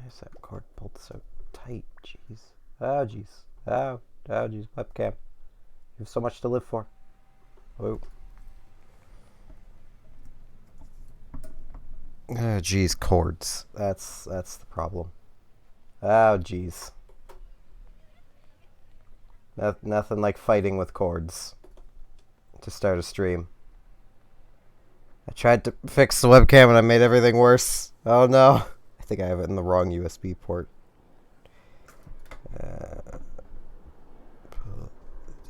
Why is that cord pulled so tight? Jeez. Oh, jeez. Oh, jeez. Webcam. You have so much to live for. Oh. Oh, jeez. Cords. That's the problem. Oh, jeez. Nothing like fighting with cords to start a stream. I tried to fix the webcam and I made everything worse. Oh no. I think I have it in the wrong USB port.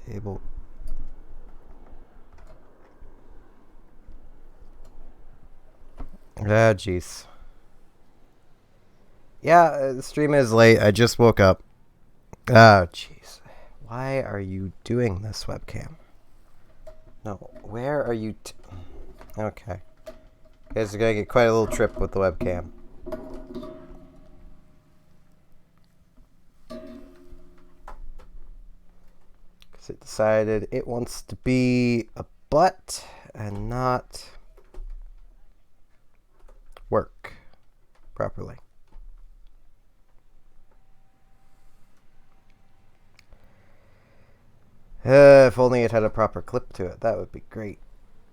Table. Ah, jeez. Yeah, the stream is late. I just woke up. Oh, jeez. Why are you doing this, webcam? No, where are you? Okay. You guys are gonna get quite a little trip with the webcam. Because it decided it wants to be a butt and not work properly. If only it had a proper clip to it, that would be great.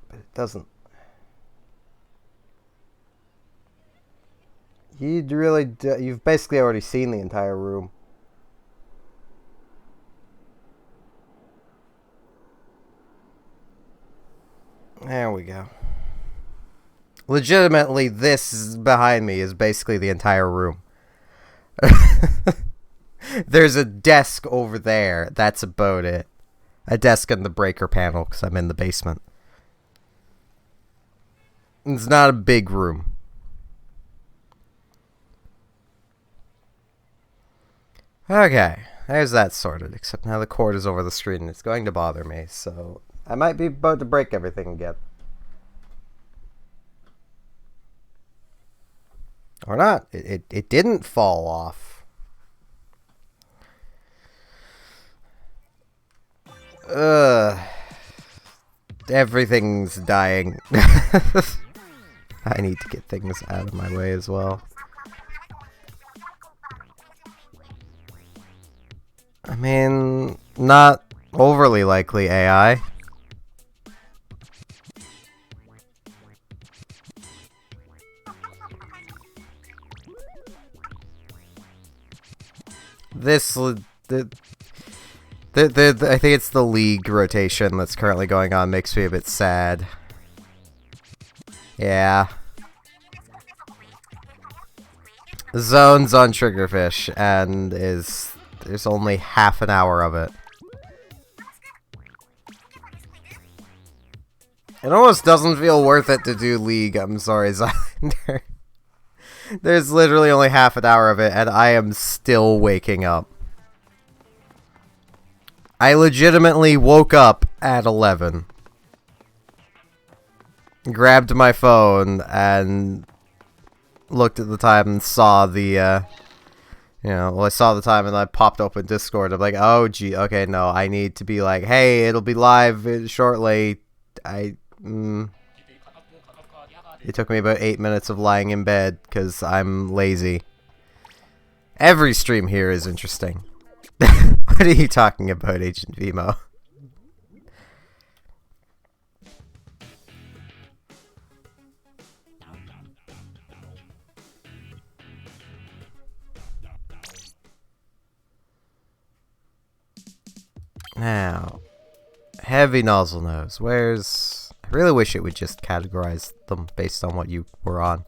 But it doesn't. You've basically already seen the entire room. There we go. Legitimately, this behind me is basically the entire room. There's a desk over there. That's about it. A desk and the breaker panel, because I'm in the basement. It's not a big room. Okay, there's that sorted, except now the cord is over the screen and it's going to bother me, so I might be about to break everything again. Or not. It didn't fall off. Everything's dying. I need to get things out of my way as well. I mean, not overly likely AI. I think it's the league rotation that's currently going on makes me a bit sad. Yeah. Zone's on Triggerfish, and there's only half an hour of it. It almost doesn't feel worth it to do League, I'm sorry, Zylander. There's literally only half an hour of it, and I am still waking up. I legitimately woke up at 11. Grabbed my phone and looked at the time and saw the, I saw the time and I popped open Discord. I'm like, oh, gee, okay, no, I need to be like, hey, it'll be live shortly. It took me about 8 minutes of lying in bed because I'm lazy. Every stream here is interesting. What are you talking about, Agent Vimo? Now, heavy nozzle nose. Where's... I really wish it would just categorize them based on what you were on.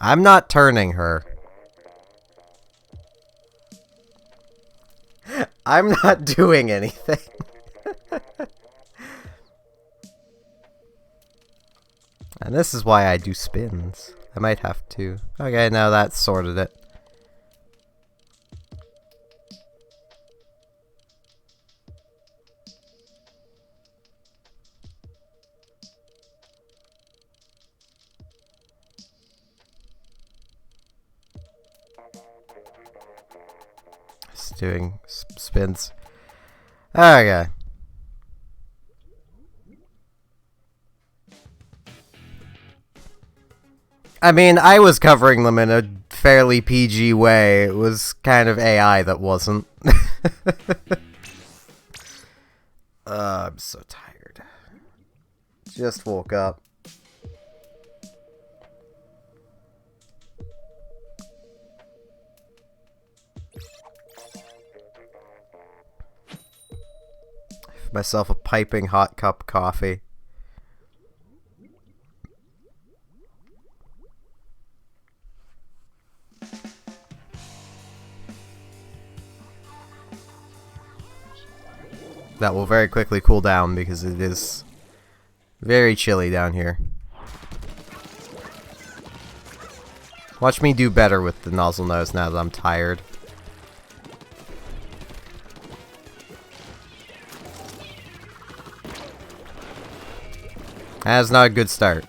I'm not turning her. I'm not doing anything. And this is why I do spins. I might have to. Okay, now that's sorted it. Just doing spins. Okay. I mean, I was covering them in a fairly PG way. It was kind of AI that wasn't. I'm so tired. Just woke up. Myself a piping hot cup of coffee. That will very quickly cool down because it is very chilly down here. Watch me do better with the nozzle nose now that I'm tired. That's not a good start.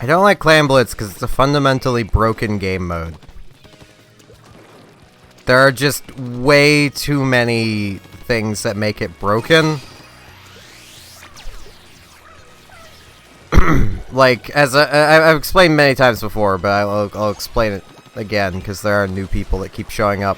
I don't like Clan Blitz because it's a fundamentally broken game mode. There are just way too many things that make it broken. Like, as I've explained many times before, but I'll explain it again because there are new people that keep showing up.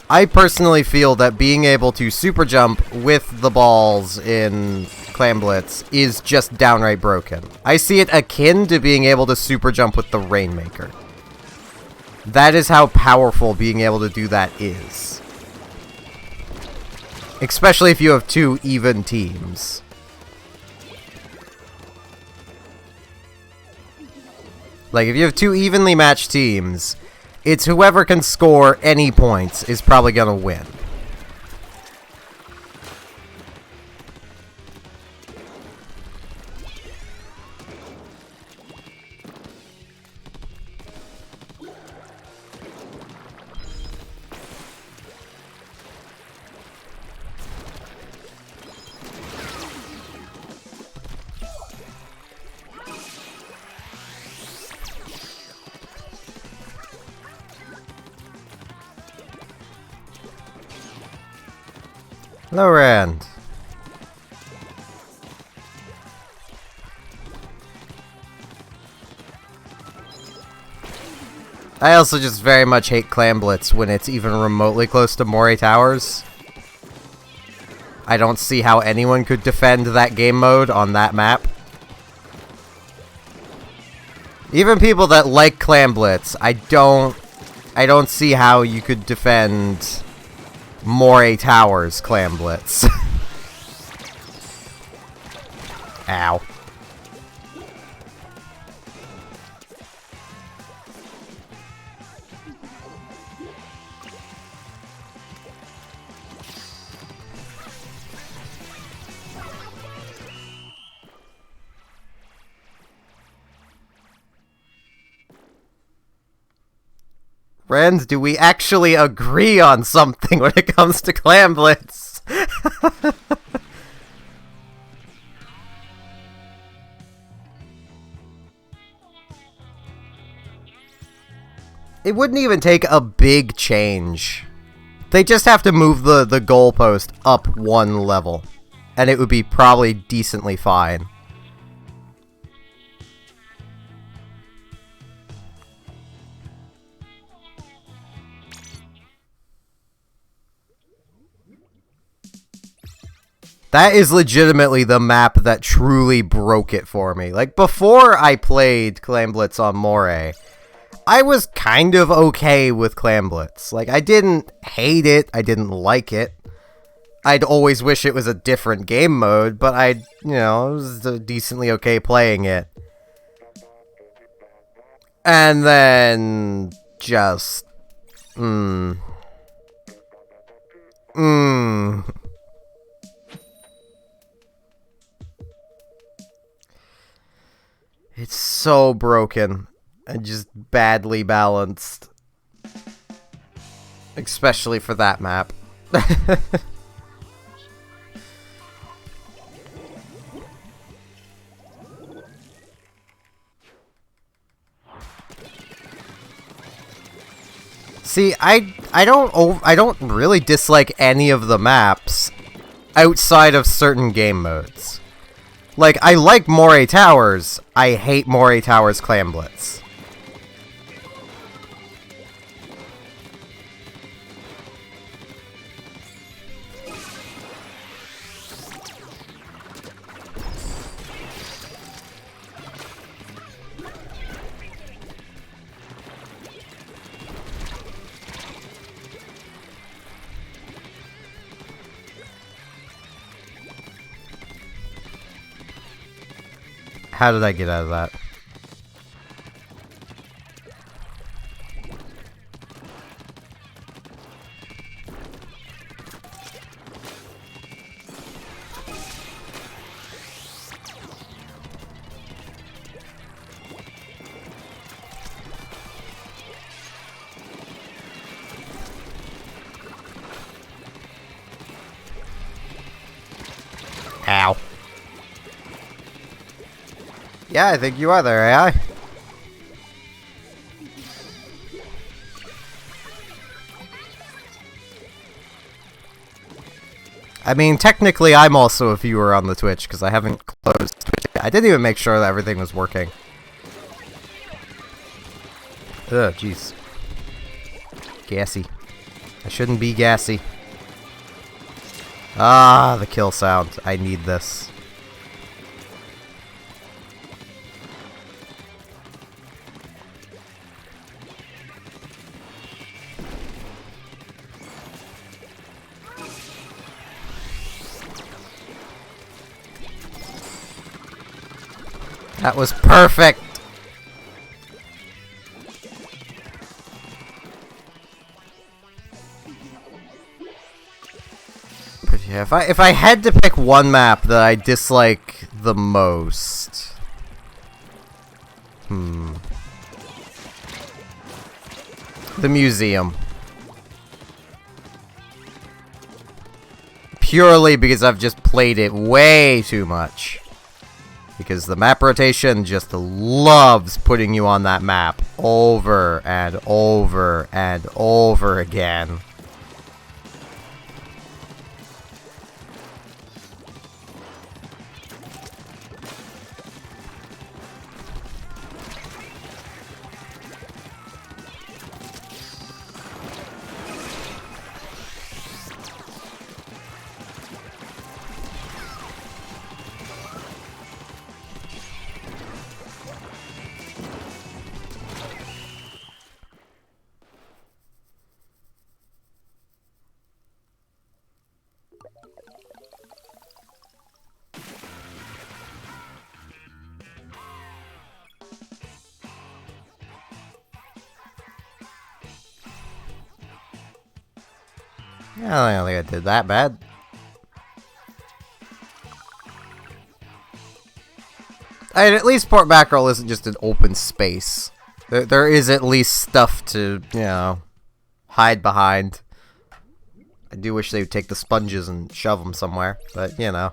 I personally feel that being able to super jump with the balls in Clan Blitz is just downright broken. I see it akin to being able to super jump with the Rainmaker. That is how powerful being able to do that is. Especially if you have two even teams. Like, if you have two evenly matched teams, it's whoever can score any points is probably gonna win. Hello, Rand. I also just very much hate Clan Blitz when it's even remotely close to Moray Towers. I don't see how anyone could defend that game mode on that map. Even people that like Clan Blitz, I don't see how you could defend Moray Towers Clan Blitz. Ow. Friends, do we actually agree on something when it comes to Clan Blitz? It wouldn't even take a big change. They just have to move the goalpost up one level, and it would be probably decently fine. That is legitimately the map that truly broke it for me. Like, before I played Clan Blitz on Moray, I was kind of okay with Clan Blitz. Like, I didn't hate it, I didn't like it. I'd always wish it was a different game mode, but I was decently okay playing it. And then just so broken and just badly balanced. Especially for that map. See, I don't really dislike any of the maps outside of certain game modes. Like, I like Moray Towers. I hate Moray Towers Clam Blitz. How did I get out of that? Ow. Yeah, I think you are there, AI. I mean, technically, I'm also a viewer on the Twitch, because I haven't closed Twitch yet. I didn't even make sure that everything was working. Ugh, jeez. Gassy. I shouldn't be gassy. Ah, the kill sound. I need this. That was perfect! But yeah, if I had to pick one map that I dislike the most... The museum. Purely because I've just played it way too much. Because the map rotation just loves putting you on that map over and over and over again. Yeah, I don't think I did that bad. And at least Port Mackerel isn't just an open space. There is at least stuff to, you know, hide behind. I do wish they would take the sponges and shove them somewhere, but, you know.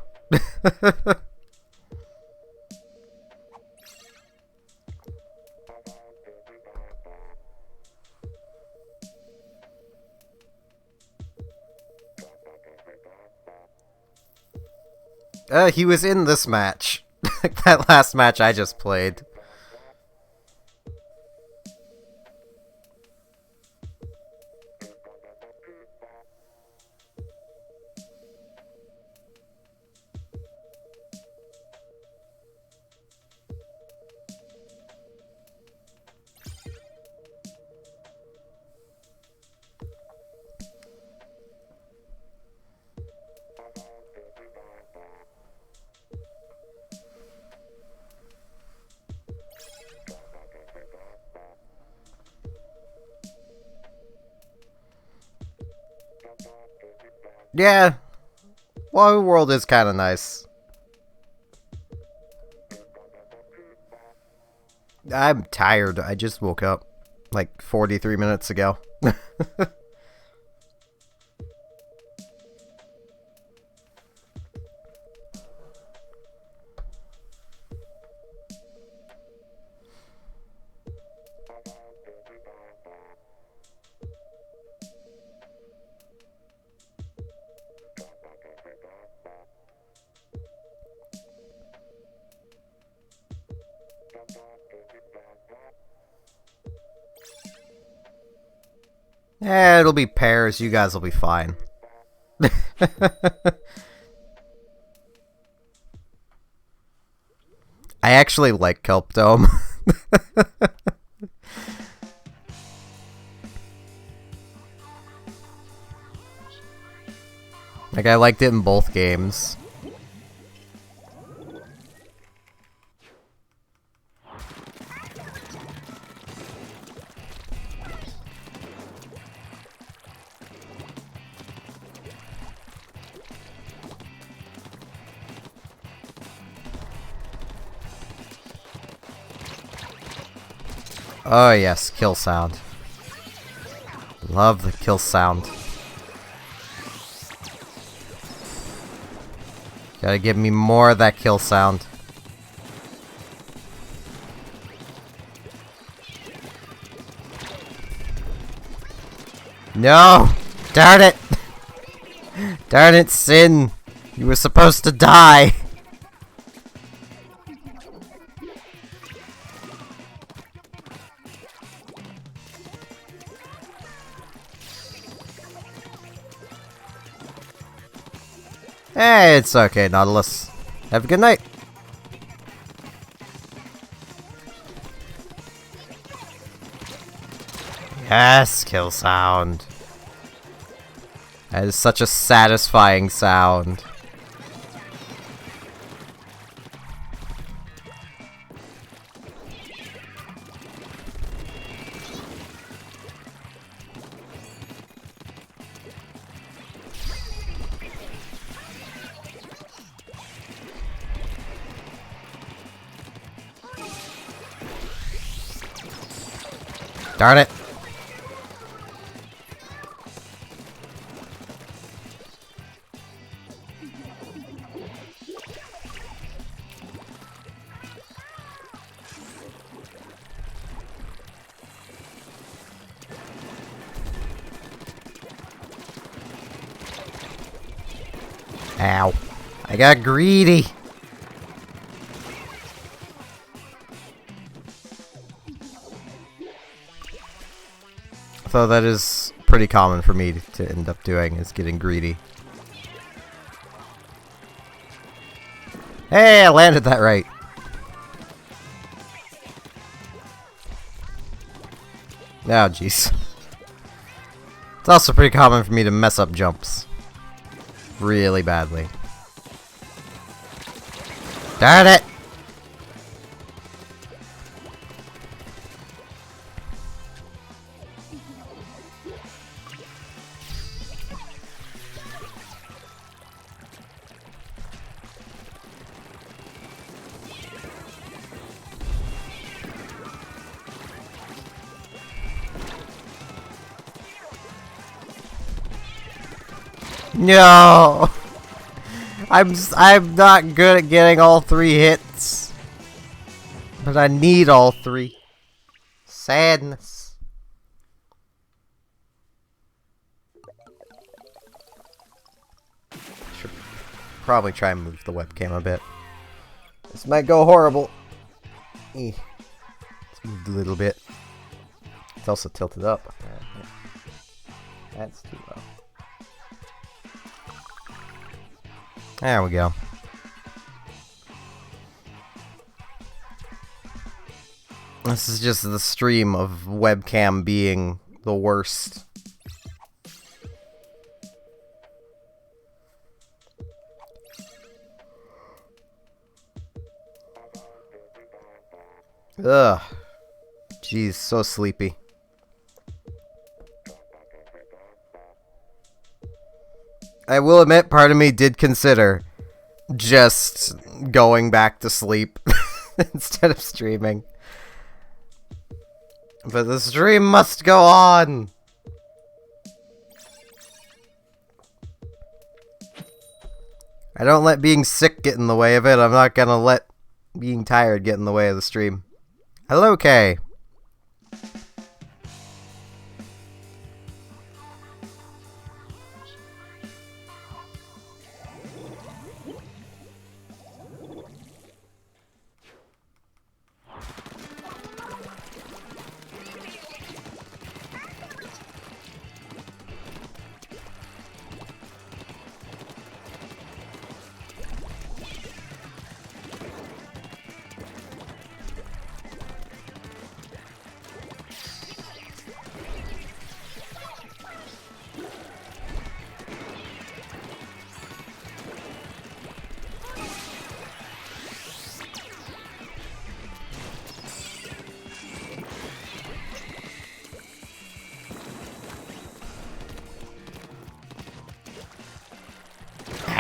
He was in this match. That last match I just played. Yeah. Well, World is kind of nice. I'm tired. I just woke up like 43 minutes ago. It'll be pairs. You guys will be fine. I actually like Kelp Dome. Like, I liked it in both games. Oh yes, kill sound. Love the kill sound. Gotta give me more of that kill sound. No! Darn it! Darn it, Sin! You were supposed to die! Hey, it's okay, Nautilus. Have a good night. Yes, kill sound. That is such a satisfying sound. Darn it. Ow. I got greedy. So that is pretty common for me to end up doing, is getting greedy. Hey, I landed that right. Oh, jeez. It's also pretty common for me to mess up jumps. Really badly. Darn it! No! I'm not good at getting all 3 hits. But I need all 3. Sadness. Should probably try and move the webcam a bit. This might go horrible. Let's move a little bit. It's also tilted up. That's too low. There we go. This is just the stream of webcam being the worst. Ugh. Jeez, so sleepy. I will admit, part of me did consider just going back to sleep instead of streaming. But the stream must go on! I don't let being sick get in the way of it. I'm not gonna let being tired get in the way of the stream. Hello, Kay.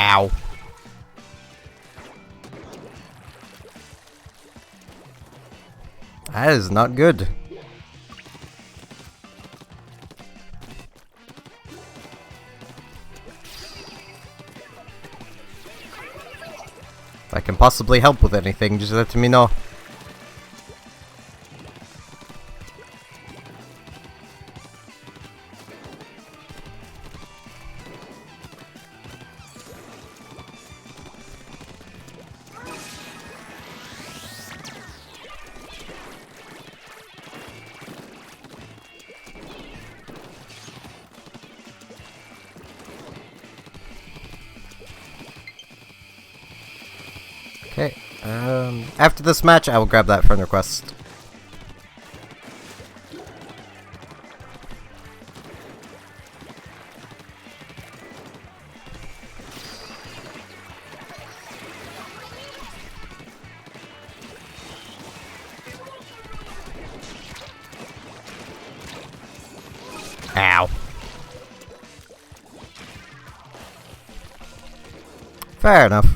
Ow. That is not good. If I can possibly help with anything, just let me know. Okay, after this match, I will grab that friend request. Ow. Fair enough.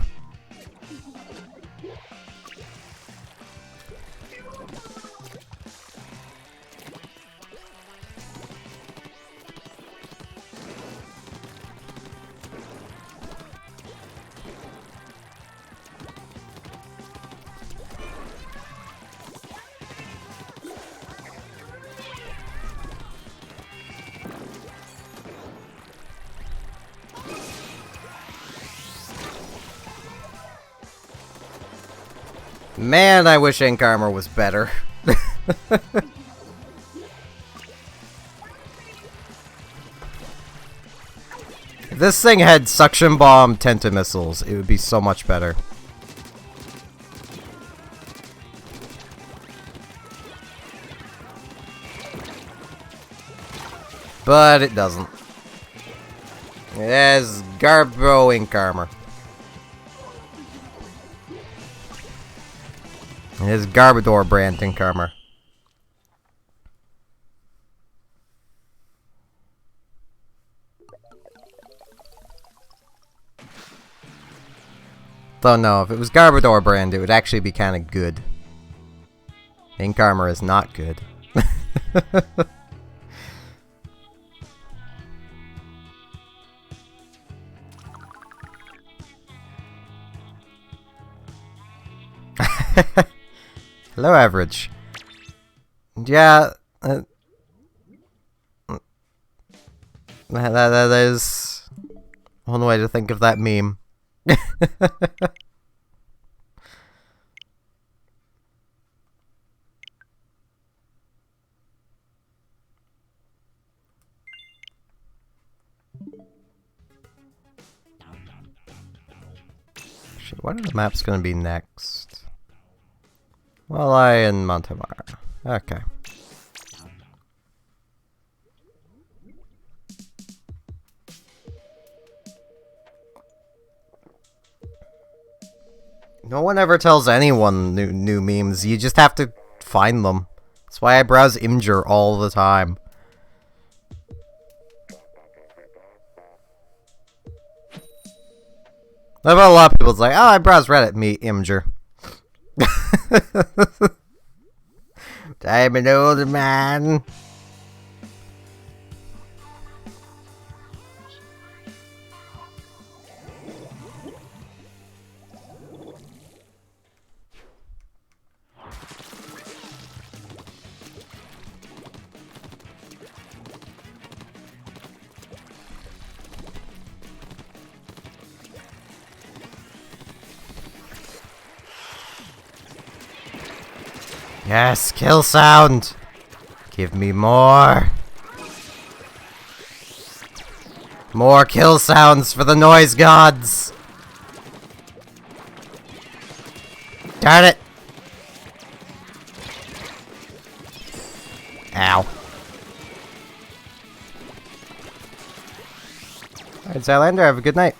Man, I wish ink armor was better. If this thing had suction bomb tentamissiles, it would be so much better. But it doesn't. It has Garbo ink armor. It is Garbodor brand ink armor. Though no, if it was Garbodor brand, it would actually be kind of good. Ink armor is not good. Hello, average. Yeah, that is one way to think of that meme. Shit, what are the maps gonna be next? Well, and Montemar. Okay. No one ever tells anyone new memes. You just have to find them. That's why I browse Imgur all the time. I've had a lot of people say, "Oh, I browse Reddit, me Imgur." I'm an old man. Yes, kill sound! Give me more! More kill sounds for the noise gods! Darn it! Ow. Alright, Zylander, have a good night.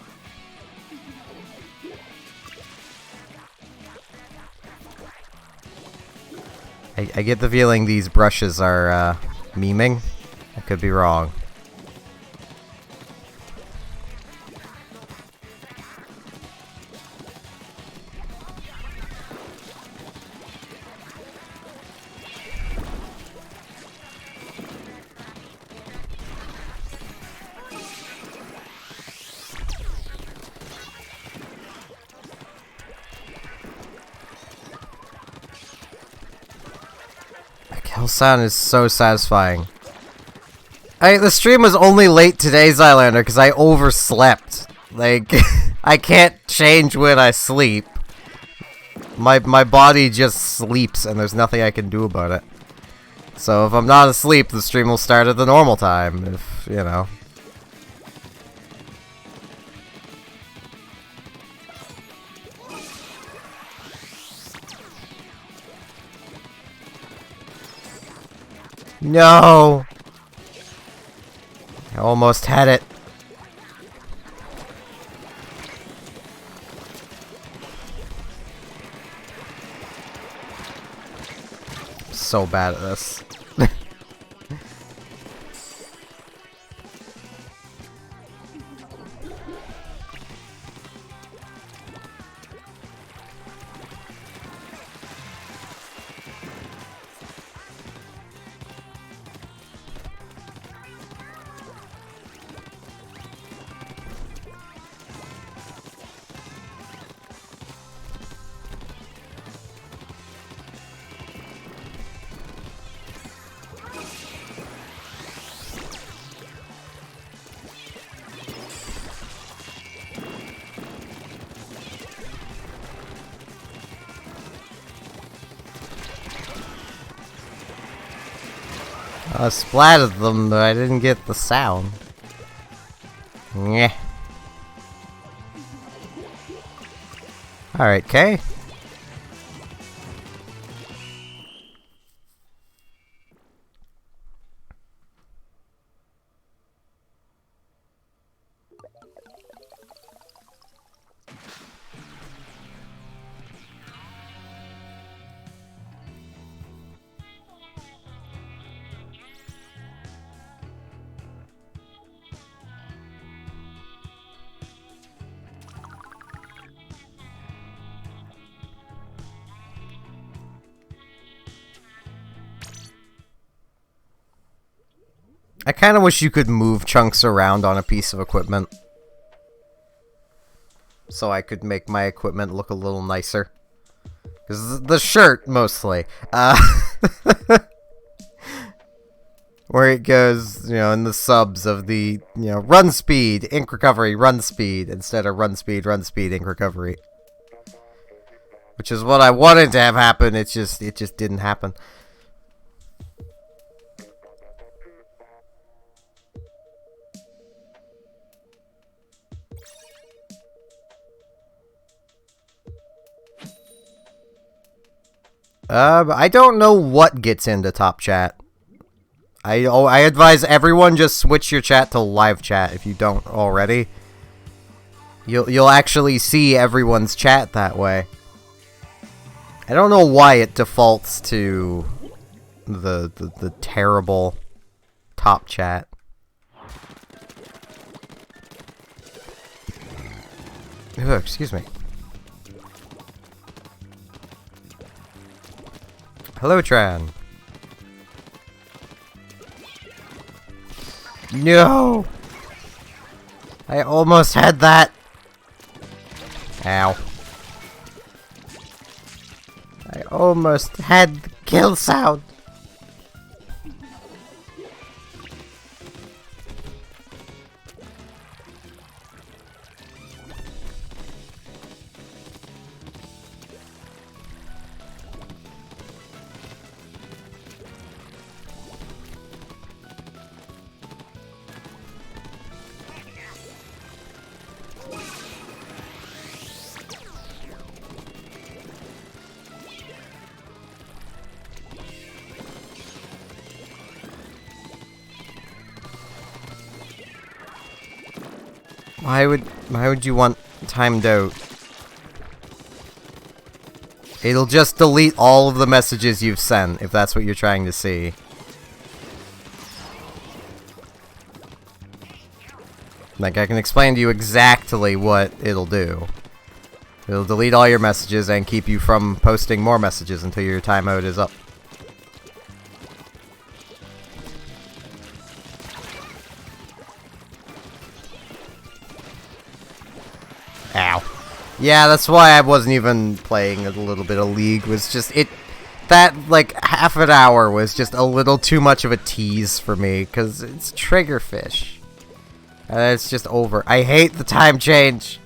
I get the feeling these brushes are, memeing. I could be wrong. Kill sound is so satisfying. The stream was only late today, Zylander, because I overslept. Like, I can't change when I sleep. My body just sleeps, and there's nothing I can do about it. So if I'm not asleep, the stream will start at the normal time, if, you know. No! I almost had it. So bad at this. I splattered them, but I didn't get the sound. Yeah. Alright, Kay. I kind of wish you could move chunks around on a piece of equipment. So I could make my equipment look a little nicer. Because the shirt, mostly. Where it goes, you know, in the subs of the, you know, run speed, ink recovery, run speed, instead of run speed, ink recovery. Which is what I wanted to have happen, it just didn't happen. I don't know what gets into top chat. I advise everyone just switch your chat to live chat if you don't already. You'll actually see everyone's chat that way. I don't know why it defaults to the terrible top chat. Ugh, excuse me. Hello, Tran. No! I almost had that! Ow. I almost had the kill sound! Why would you want timed out? It'll just delete all of the messages you've sent, if that's what you're trying to see. Like, I can explain to you exactly what it'll do. It'll delete all your messages and keep you from posting more messages until your timeout is up. Ow. Yeah, that's why I wasn't even playing a little bit of League, was just, that, like, half an hour was just a little too much of a tease for me, because it's Triggerfish. And it's just over. I hate the time change!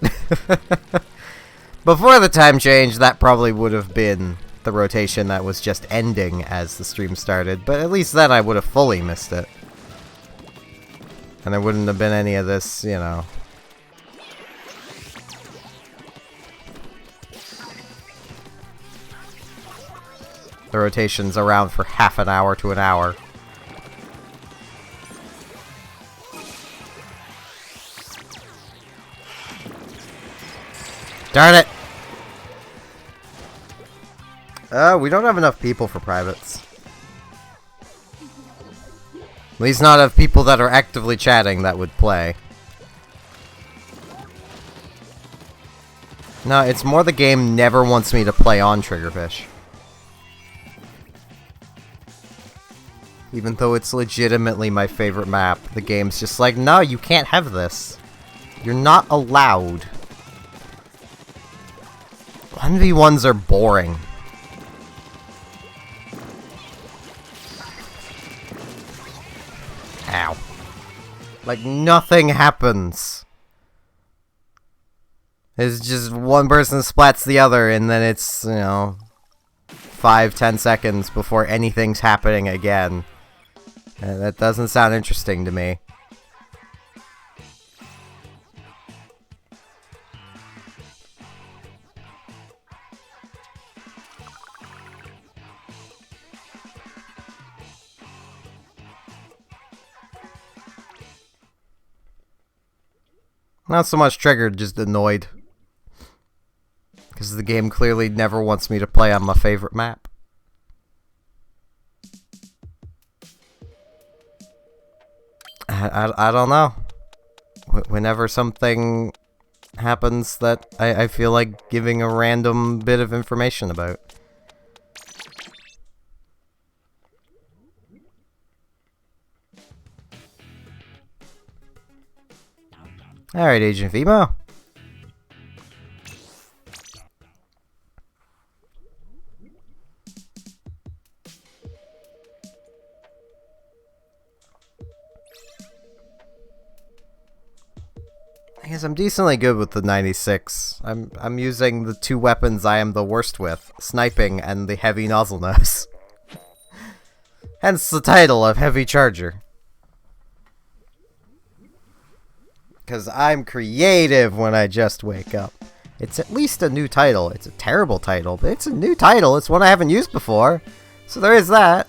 Before the time change, that probably would have been the rotation that was just ending as the stream started, but at least then I would have fully missed it. And there wouldn't have been any of this, you know... The rotation's around for half an hour to an hour. Darn it! We don't have enough people for privates. At least not of people that are actively chatting that would play. No, it's more the game never wants me to play on Triggerfish. Even though it's legitimately my favorite map, the game's just like, no, you can't have this. You're not allowed. 1v1s are boring. Ow. Like, nothing happens. It's just one person splats the other, and then it's, you know, 5-10 seconds before anything's happening again. And that doesn't sound interesting to me. Not so much triggered, just annoyed. Because the game clearly never wants me to play on my favorite map. I don't know. Whenever something happens that I feel like giving a random bit of information about. Alright, Agent Vimo. I guess I'm decently good with the 96. I'm using the two weapons I am the worst with, sniping and the heavy nozzle nose. Hence the title of Heavy Charger. Because I'm creative when I just wake up. It's at least a new title. It's a terrible title, but it's a new title. It's one I haven't used before. So there is that.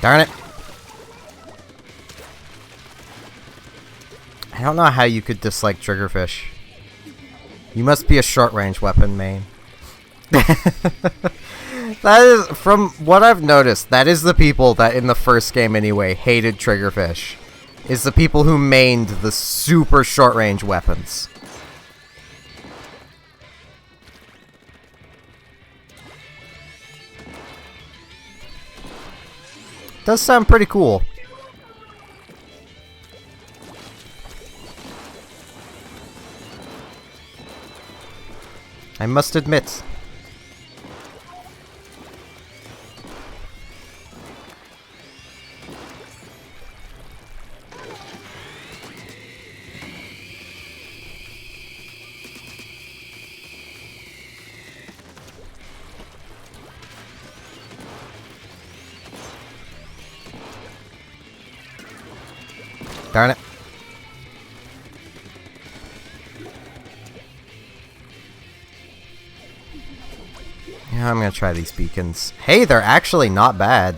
Darn it. I don't know how you could dislike triggerfish. You must be a short-range weapon main. That is, from what I've noticed, that is the people that in the first game anyway hated triggerfish. Is the people who mained the super short-range weapons. Does sound pretty cool. I must admit. Darn it. Yeah, I'm gonna try these beacons. Hey, they're actually not bad.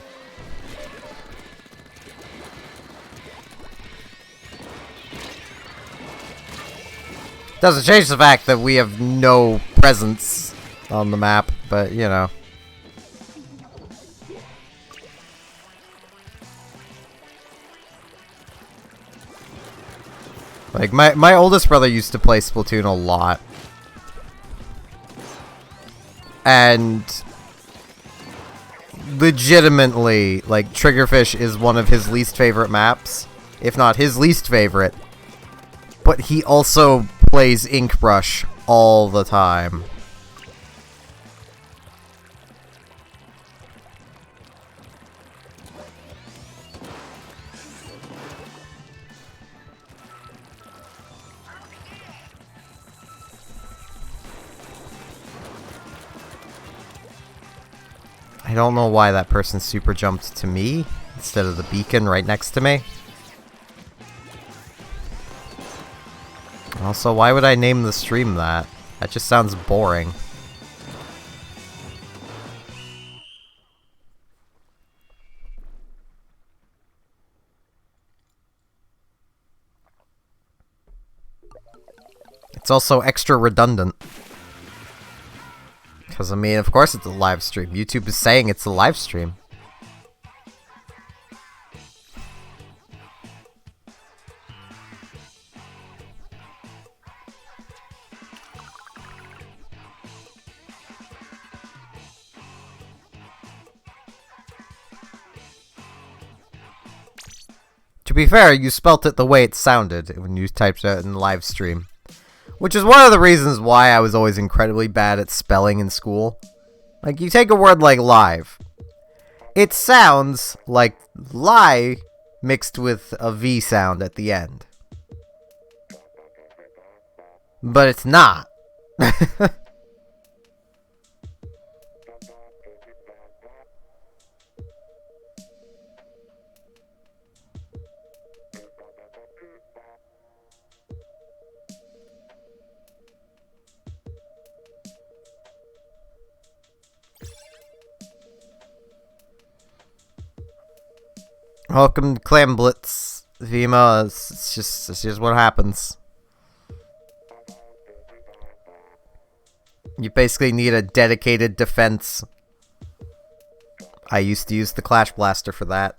Doesn't change the fact that we have no presence on the map, but you know. Like, my oldest brother used to play Splatoon a lot. And legitimately, like, Triggerfish is one of his least favorite maps, if not his least favorite. But he also plays Inkbrush all the time. I don't know why that person super jumped to me instead of the beacon right next to me. Also, why would I name the stream that? That just sounds boring. It's also extra redundant. Because, I mean, of course it's a live stream. YouTube is saying it's a live stream. To be fair, you spelt it the way it sounded when you typed it in live stream. Which is one of the reasons why I was always incredibly bad at spelling in school. Like, you take a word like live. It sounds like lie mixed with a V sound at the end. But it's not. Welcome to Clam Blitz, Vima. It's just what happens. You basically need a dedicated defense. I used to use the Clash Blaster for that.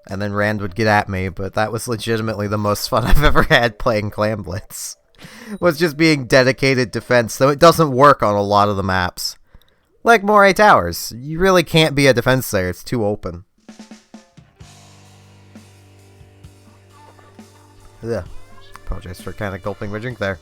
And then Rand would get at me, but that was legitimately the most fun I've ever had playing Clam Blitz. Was just being dedicated defense, though it doesn't work on a lot of the maps. Like Moray Towers. You really can't be a defense there, it's too open. Ugh. Apologize for kind of gulping my drink there.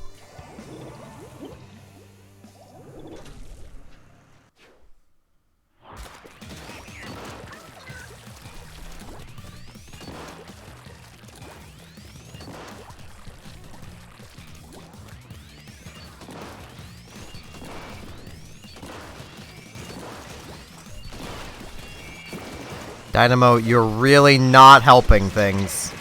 Dynamo, you're really not helping things.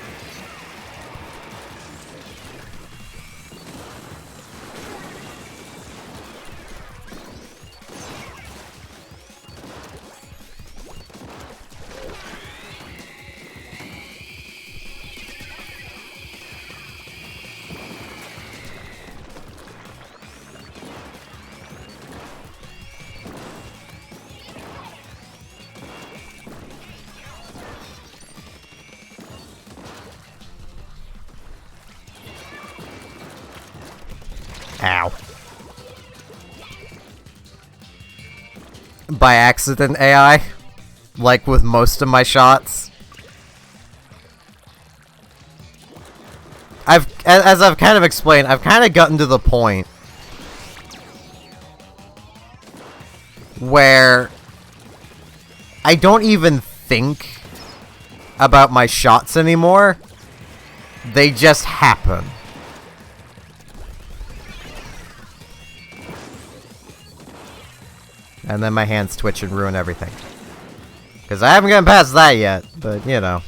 Ow. By accident, AI. Like with most of my shots. As I've kind of explained, I've kind of gotten to the point where I don't even think about my shots anymore. They just happen. And then my hands twitch and ruin everything. Because I haven't gotten past that yet, but you know.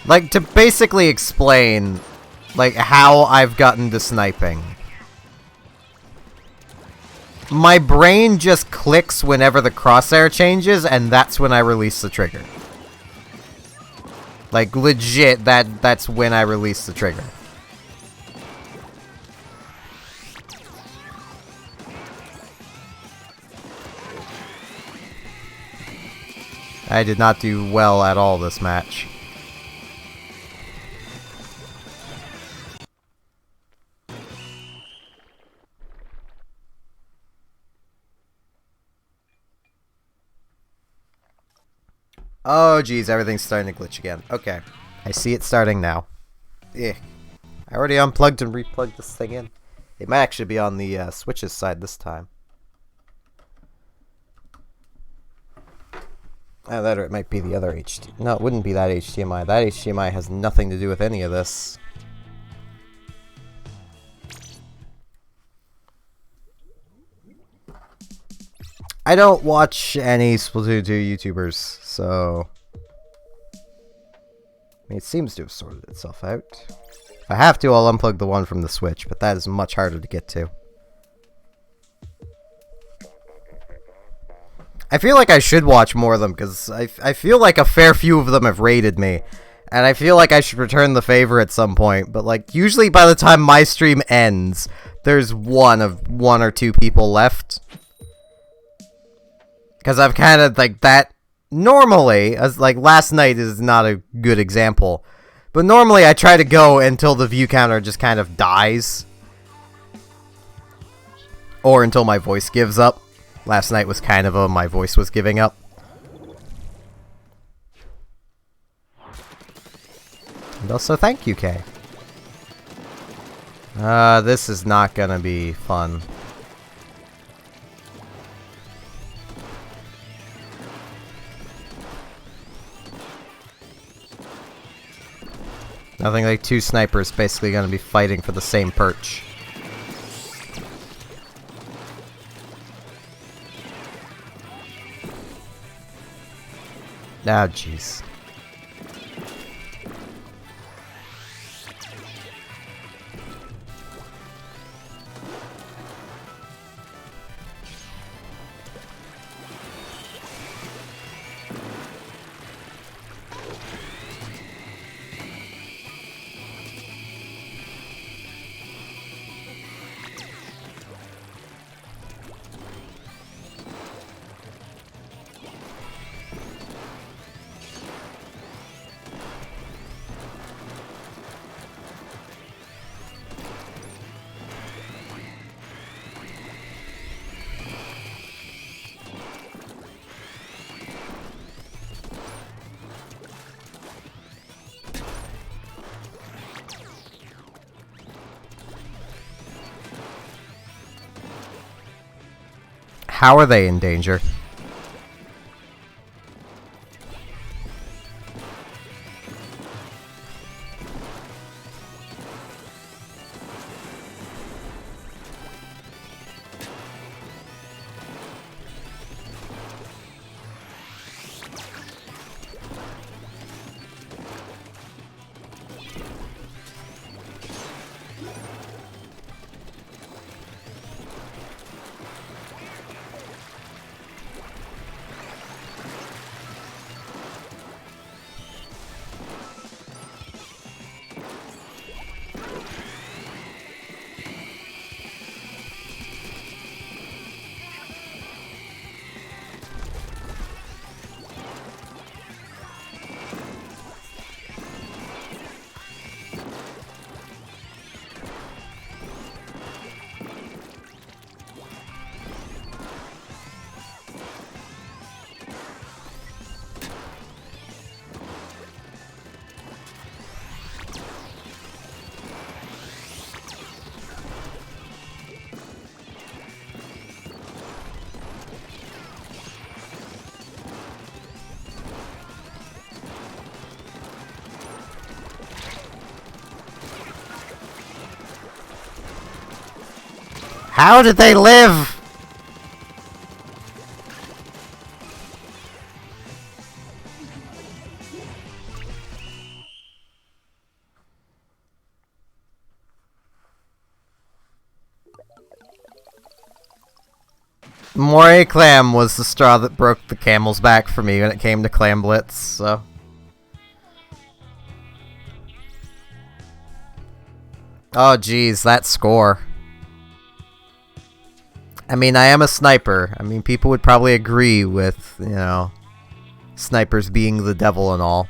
Like, to basically explain, like, how I've gotten to sniping. My brain just clicks whenever the crosshair changes, and that's when I release the trigger. Like, legit, that's when I release the trigger. I did not do well at all this match. Oh, geez, everything's starting to glitch again. Okay. I see it starting now. I already unplugged and replugged this thing in. It might actually be on the Switch's side this time. That or it might be the other HDMI. No, it wouldn't be that HDMI. That HDMI has nothing to do with any of this. I don't watch any Splatoon 2 YouTubers, so... I mean, it seems to have sorted itself out. If I have to, I'll unplug the one from the Switch, but that is much harder to get to. I feel like I should watch more of them, because I feel like a fair few of them have raided me. And I feel like I should return the favor at some point, but like, usually by the time my stream ends, there's one or two people left. Because I've kind of, like, that... Normally, as like, last night is not a good example. But normally I try to go until the view counter just kind of dies. Or until my voice gives up. Last night was kind of my voice was giving up. And also, thank you, Kay. This is not gonna be fun. Nothing like two snipers basically gonna be fighting for the same perch. Ah, jeez. How are they in danger? How did they live? Moray Clam was the straw that broke the camel's back for me when it came to Clam Blitz, so... Oh geez, that score. I mean, I am a sniper. I mean, people would probably agree with, you know, snipers being the devil and all.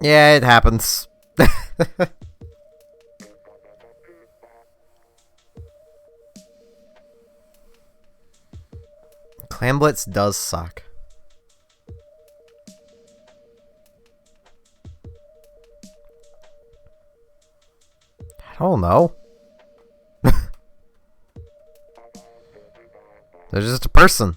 Yeah, it happens. Clam Blitz does suck. I don't know. They're just a person.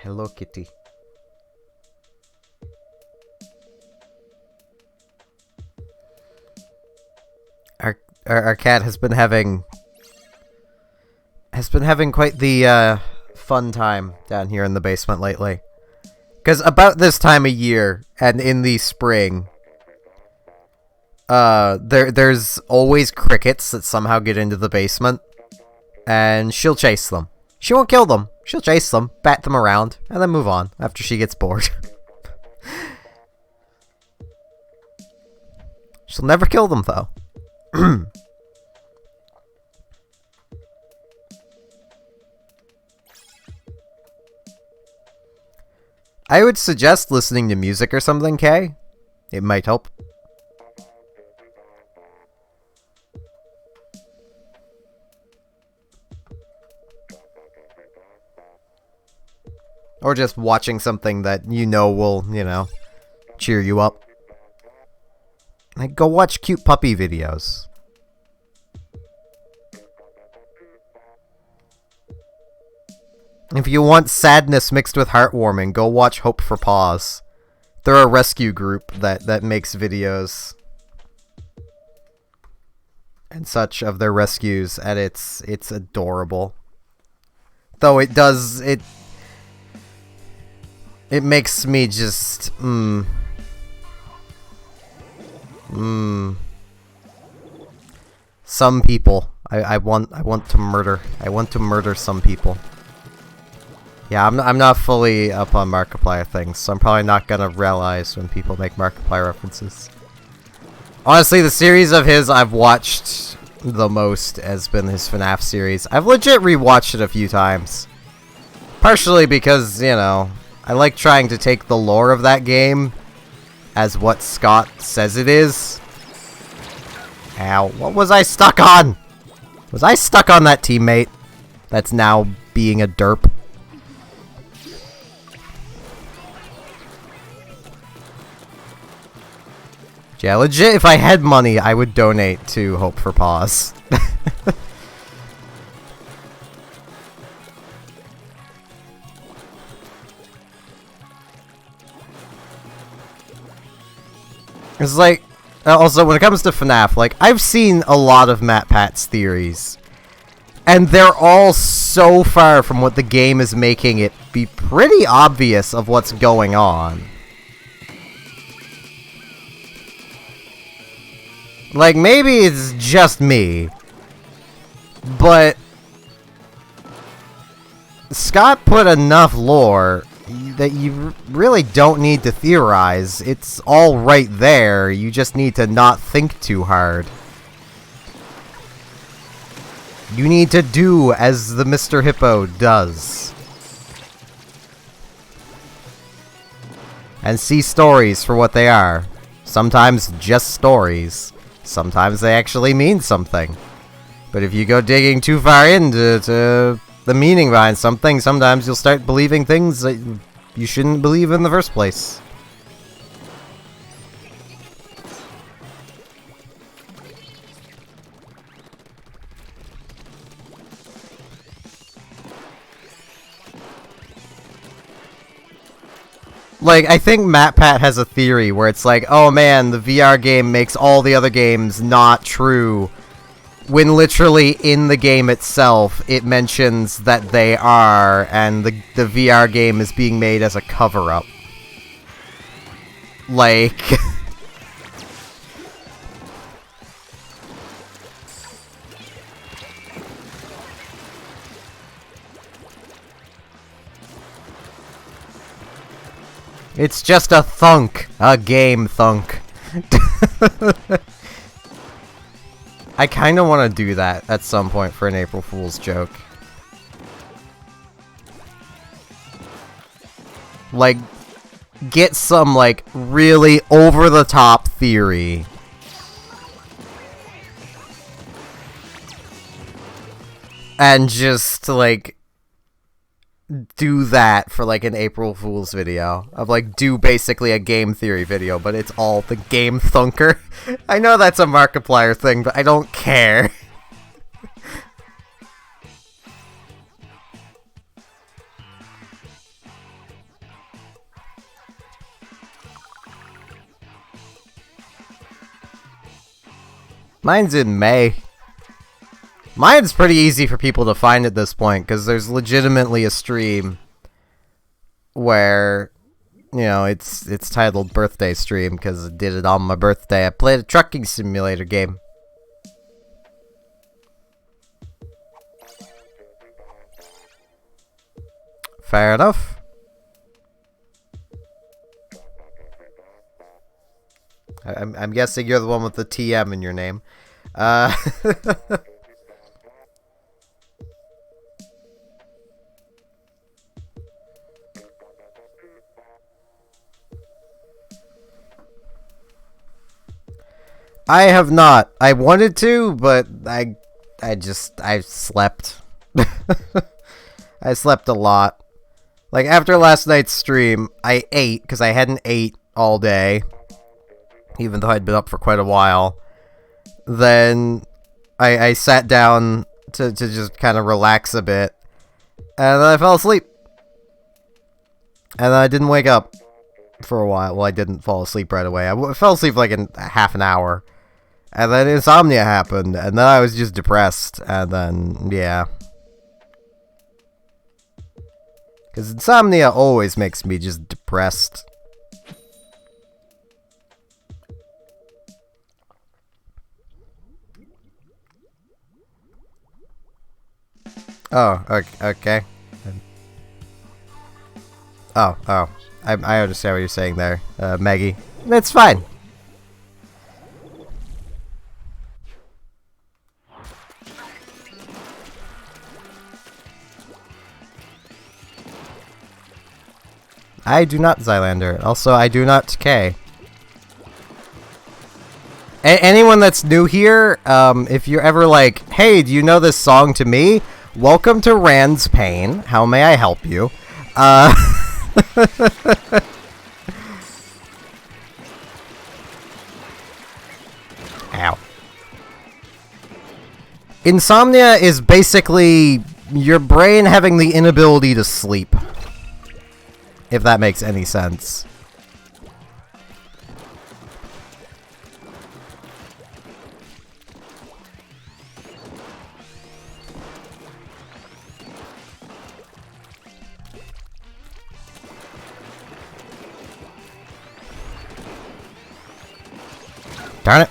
Hello, Kitty. Our cat has been having quite the fun time down here in the basement lately. Because about this time of year and in the spring, there's always crickets that somehow get into the basement, and she'll chase them. She won't kill them. She'll chase them, bat them around, and then move on after she gets bored. She'll never kill them, though. I would suggest listening to music or something, Kay. It might help. Or just watching something that you know will, you know, cheer you up. Like, go watch cute puppy videos. If you want sadness mixed with heartwarming, go watch Hope for Paws. They're a rescue group that makes videos and such of their rescues, and it's adorable. Though it makes me just some people I want to murder. I want to murder some people. Yeah, I'm not fully up on Markiplier things, so I'm probably not gonna realize when people make Markiplier references. Honestly, the series of his I've watched the most has been his FNAF series. I've legit rewatched it a few times. Partially because, you know, I like trying to take the lore of that game as what Scott says it is. Ow, what was I stuck on? Was I stuck on that teammate that's now being a derp? Yeah, legit, if I had money, I would donate to Hope for Paws. It's like, also, when it comes to FNAF, like, I've seen a lot of MatPat's theories, and they're all so far from what the game is making it be pretty obvious of what's going on. Like, maybe it's just me, but Scott put enough lore that you really don't need to theorize. It's all right there. You just need to not think too hard. You need to do as the Mr. Hippo does. And see stories for what they are. Sometimes just stories. Sometimes they actually mean something. But if you go digging too far into the meaning behind something, sometimes you'll start believing things that you shouldn't believe in the first place. Like, I think MatPat has a theory where it's like, oh man, the VR game makes all the other games not true. When literally in the game itself, it mentions that they are, and the VR game is being made as a cover-up. Like... It's just a thunk. A game thunk. I kind of want to do that at some point for an April Fool's joke. Like, get some, like, really over-the-top theory. And just, like, do that for, like, an April Fool's video. Of, like, do basically a game theory video, but it's all the game thunker. I know that's a Markiplier thing, but I don't care. Mine's in May. Mine's pretty easy for people to find at this point, because there's legitimately a stream where, you know, it's titled Birthday Stream, because I did it on my birthday. I played a trucking simulator game. Fair enough. I'm guessing you're the one with the TM in your name. I have not. I wanted to, but I slept. I slept a lot. Like, after last night's stream, I ate, because I hadn't ate all day, even though I'd been up for quite a while. Then, I sat down to just kind of relax a bit, and then I fell asleep. And then I didn't wake up for a while. Well, I didn't fall asleep right away. I fell asleep like in half an hour. And then insomnia happened, and then I was just depressed, and then, yeah. Because insomnia always makes me just depressed. Oh, okay. Oh. I understand what you're saying there, Maggie. That's fine. I do not Zylander. Also, I do not K. Anyone that's new here, if you're ever like, hey, do you know this song to me? Welcome to Rand's Pain. How may I help you? Ow. Insomnia is basically your brain having the inability to sleep. If that makes any sense. Darn it.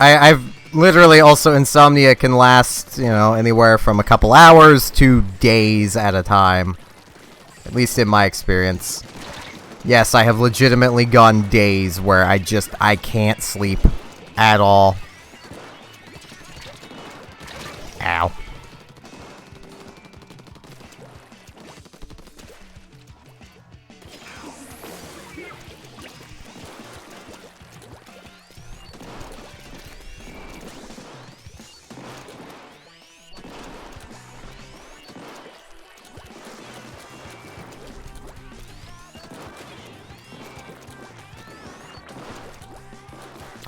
I've literally also insomnia can last, you know, anywhere from a couple hours to days at a time. At least in my experience. Yes, I have legitimately gone days where I can't sleep at all. Ow.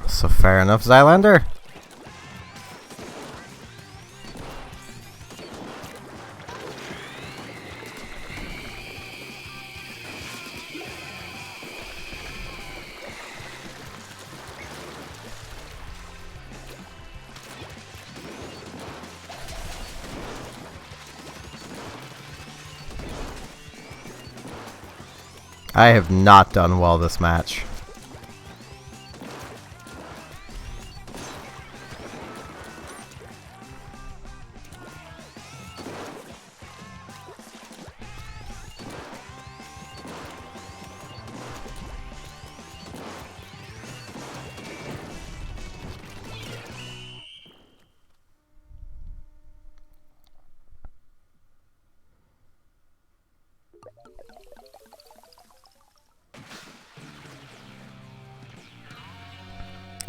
So fair enough, Zylander. I have not done well this match.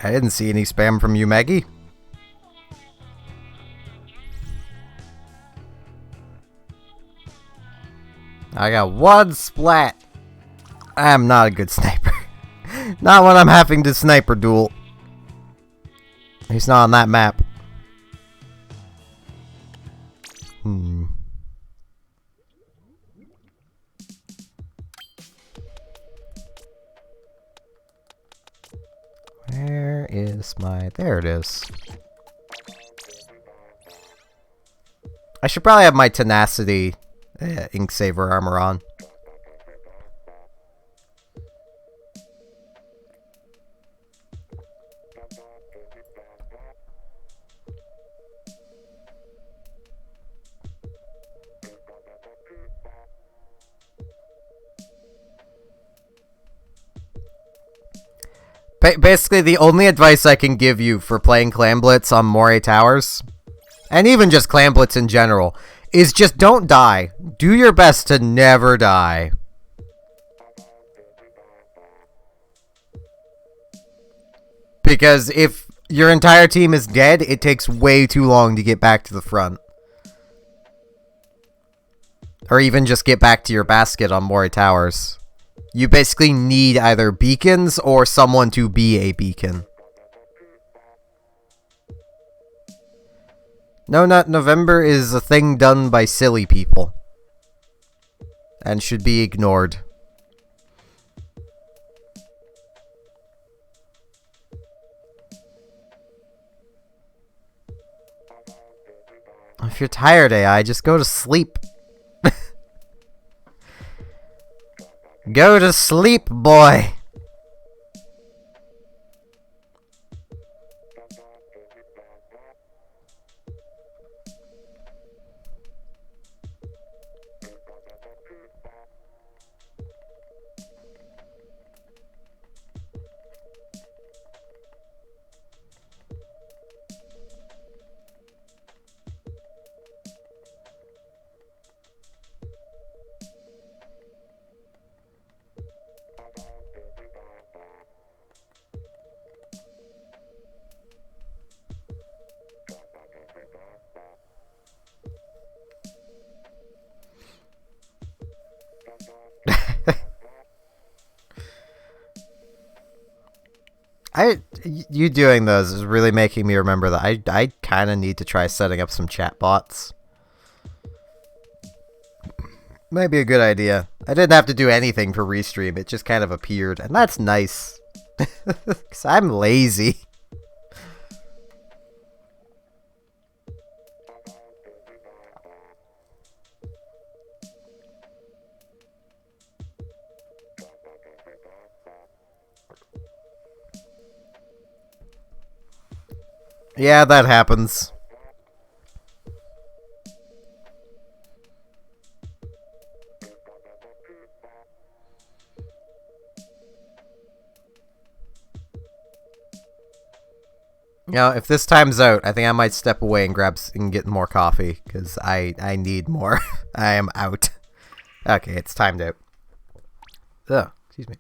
I didn't see any spam from you, Maggie. I got one splat. I'm not a good sniper. Not when I'm having to sniper duel. He's not on that map. Where is my... There it is. I should probably have my tenacity Inksaver armor on. Basically, the only advice I can give you for playing Clan Blitz on Moray Towers, and even just Clan Blitz in general, is just don't die. Do your best to never die. Because if your entire team is dead, it takes way too long to get back to the front. Or even just get back to your basket on Moray Towers. You basically need either beacons or someone to be a beacon. No Nut November is a thing done by silly people. And should be ignored. If you're tired, AI, just go to sleep. Go to sleep, boy! You doing those is really making me remember that I kind of need to try setting up some chat bots. Might be a good idea. I didn't have to do anything for restream, it just kind of appeared, and that's nice. Because I'm lazy. Yeah, that happens. You know, if this time's out, I think I might step away and and get more coffee, because I need more. I am out. Okay, it's timed out. Ugh, excuse me.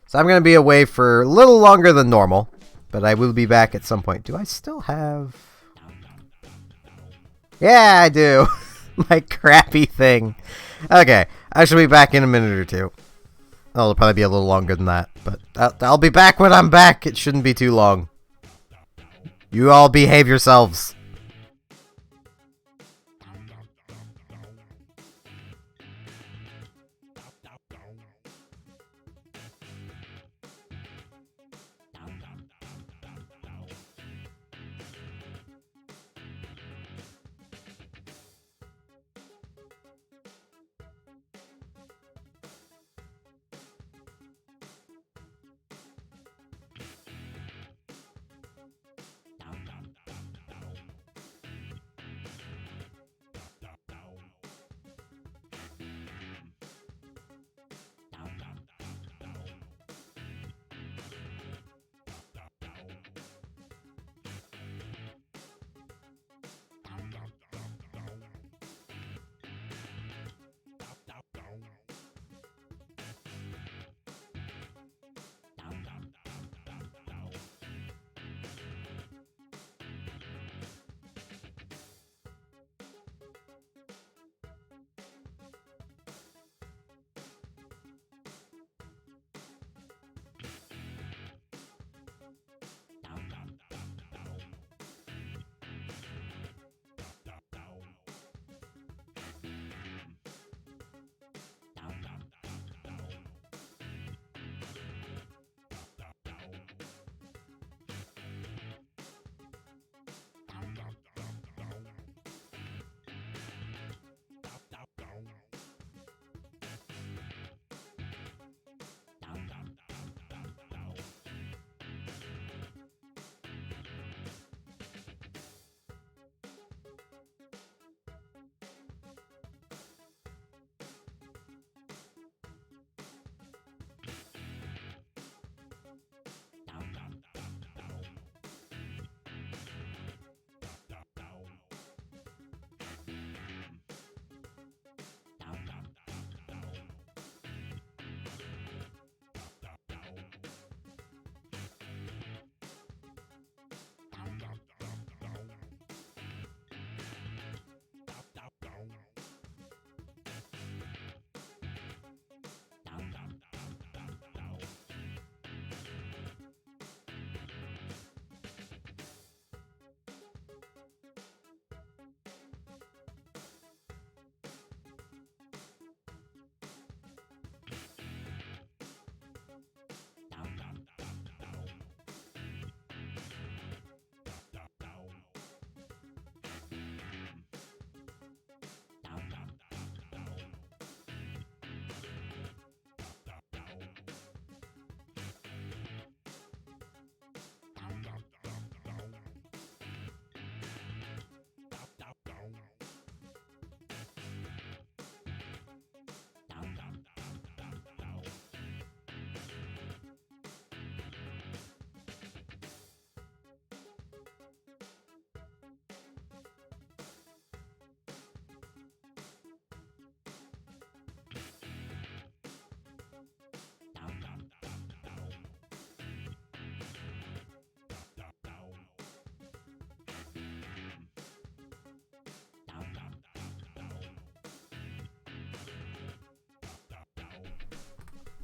So I'm going to be away for a little longer than normal, but I will be back at some point. Do I still have... Yeah, I do. My crappy thing. Okay, I should be back in a minute or two. Oh, it'll probably be a little longer than that, but I'll be back when I'm back. It shouldn't be too long. You all behave yourselves.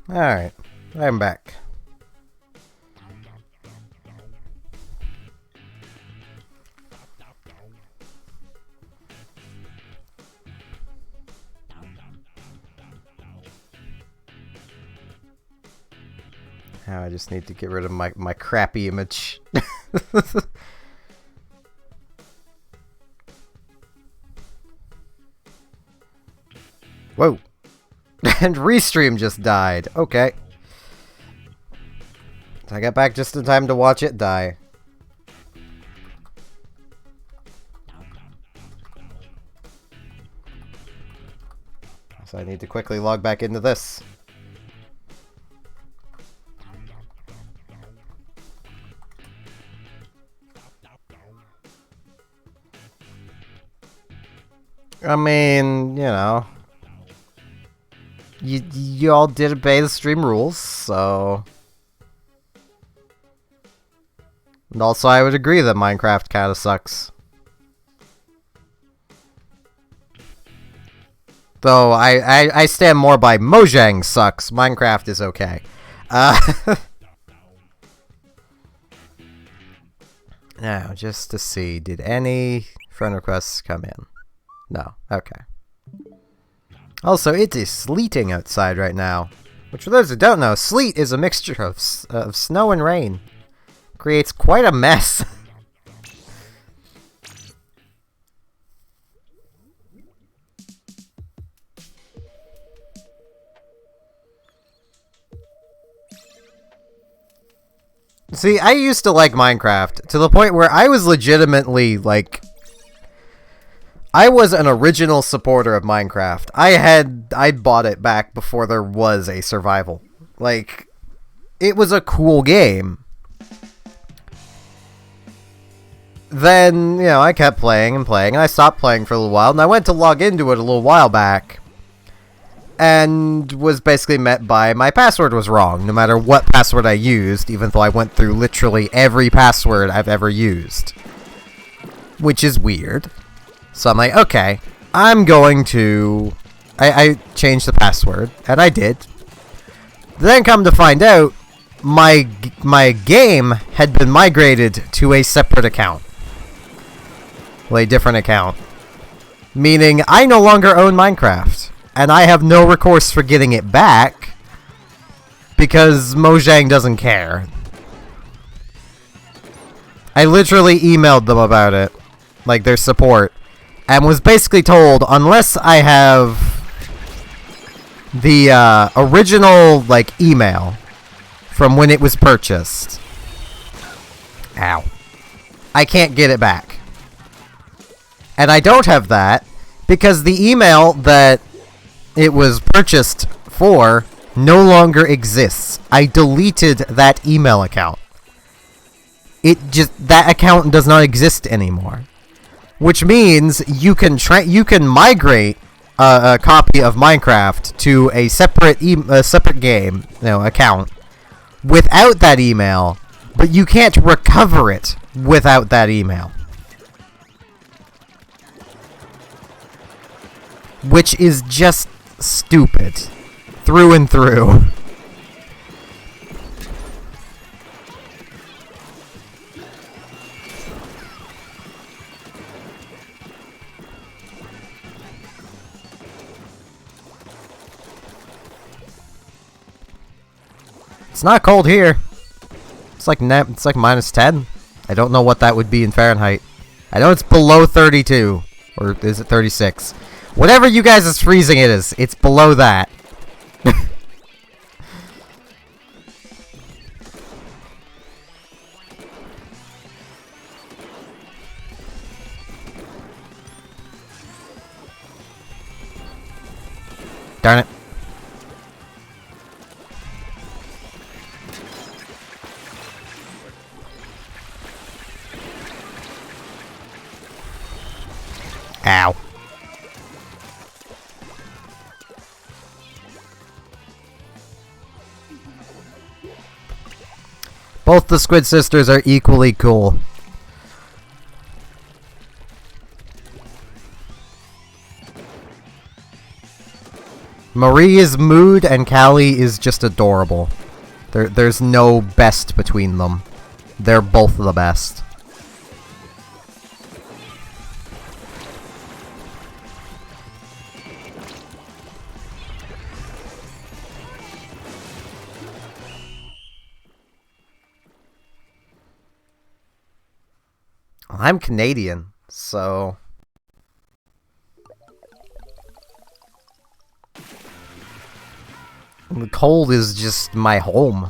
Alright, I'm back. Now I just need to get rid of my crappy image. Whoa. And Restream just died. Okay. I got back just in time to watch it die. So I need to quickly log back into this. I mean, you know, you all did obey the stream rules, so... And also, I would agree that Minecraft kinda sucks. Though, I stand more by Mojang sucks, Minecraft is okay. Now, just to see, did any friend requests come in? No, okay. Also, it is sleeting outside right now. Which, for those who don't know, sleet is a mixture of snow and rain. Creates quite a mess. See, I used to like Minecraft, to the point where I was legitimately, like... I was an original supporter of Minecraft. I bought it back before there was a survival. Like, it was a cool game. Then, you know, I kept playing and playing, and I stopped playing for a little while, and I went to log into it a little while back, and was basically met by my password was wrong, no matter what password I used, even though I went through literally every password I've ever used. Which is weird. So I'm like, okay, I'm going to... I changed the password, and I did. Then come to find out, my game had been migrated to a separate account. Well, a different account. Meaning, I no longer own Minecraft. And I have no recourse for getting it back. Because Mojang doesn't care. I literally emailed them about it. Like, their support. And was basically told, unless I have the original, like, email from when it was purchased. Ow. I can't get it back. And I don't have that because the email that it was purchased for no longer exists. I deleted that email account. That account does not exist anymore. Which means you can migrate a copy of Minecraft to a separate game, account without that email, but you can't recover it without that email. Which is just stupid. Through and through. It's not cold here. It's like minus 10. I don't know what that would be in Fahrenheit. I know it's below 32. Or is it 36? Whatever you guys' freezing it is, it's below that. Darn it. Ow. Both the Squid Sisters are equally cool. Marie is mood and Callie is just adorable. There's no best between them. They're both the best. I'm Canadian, so... The cold is just my home.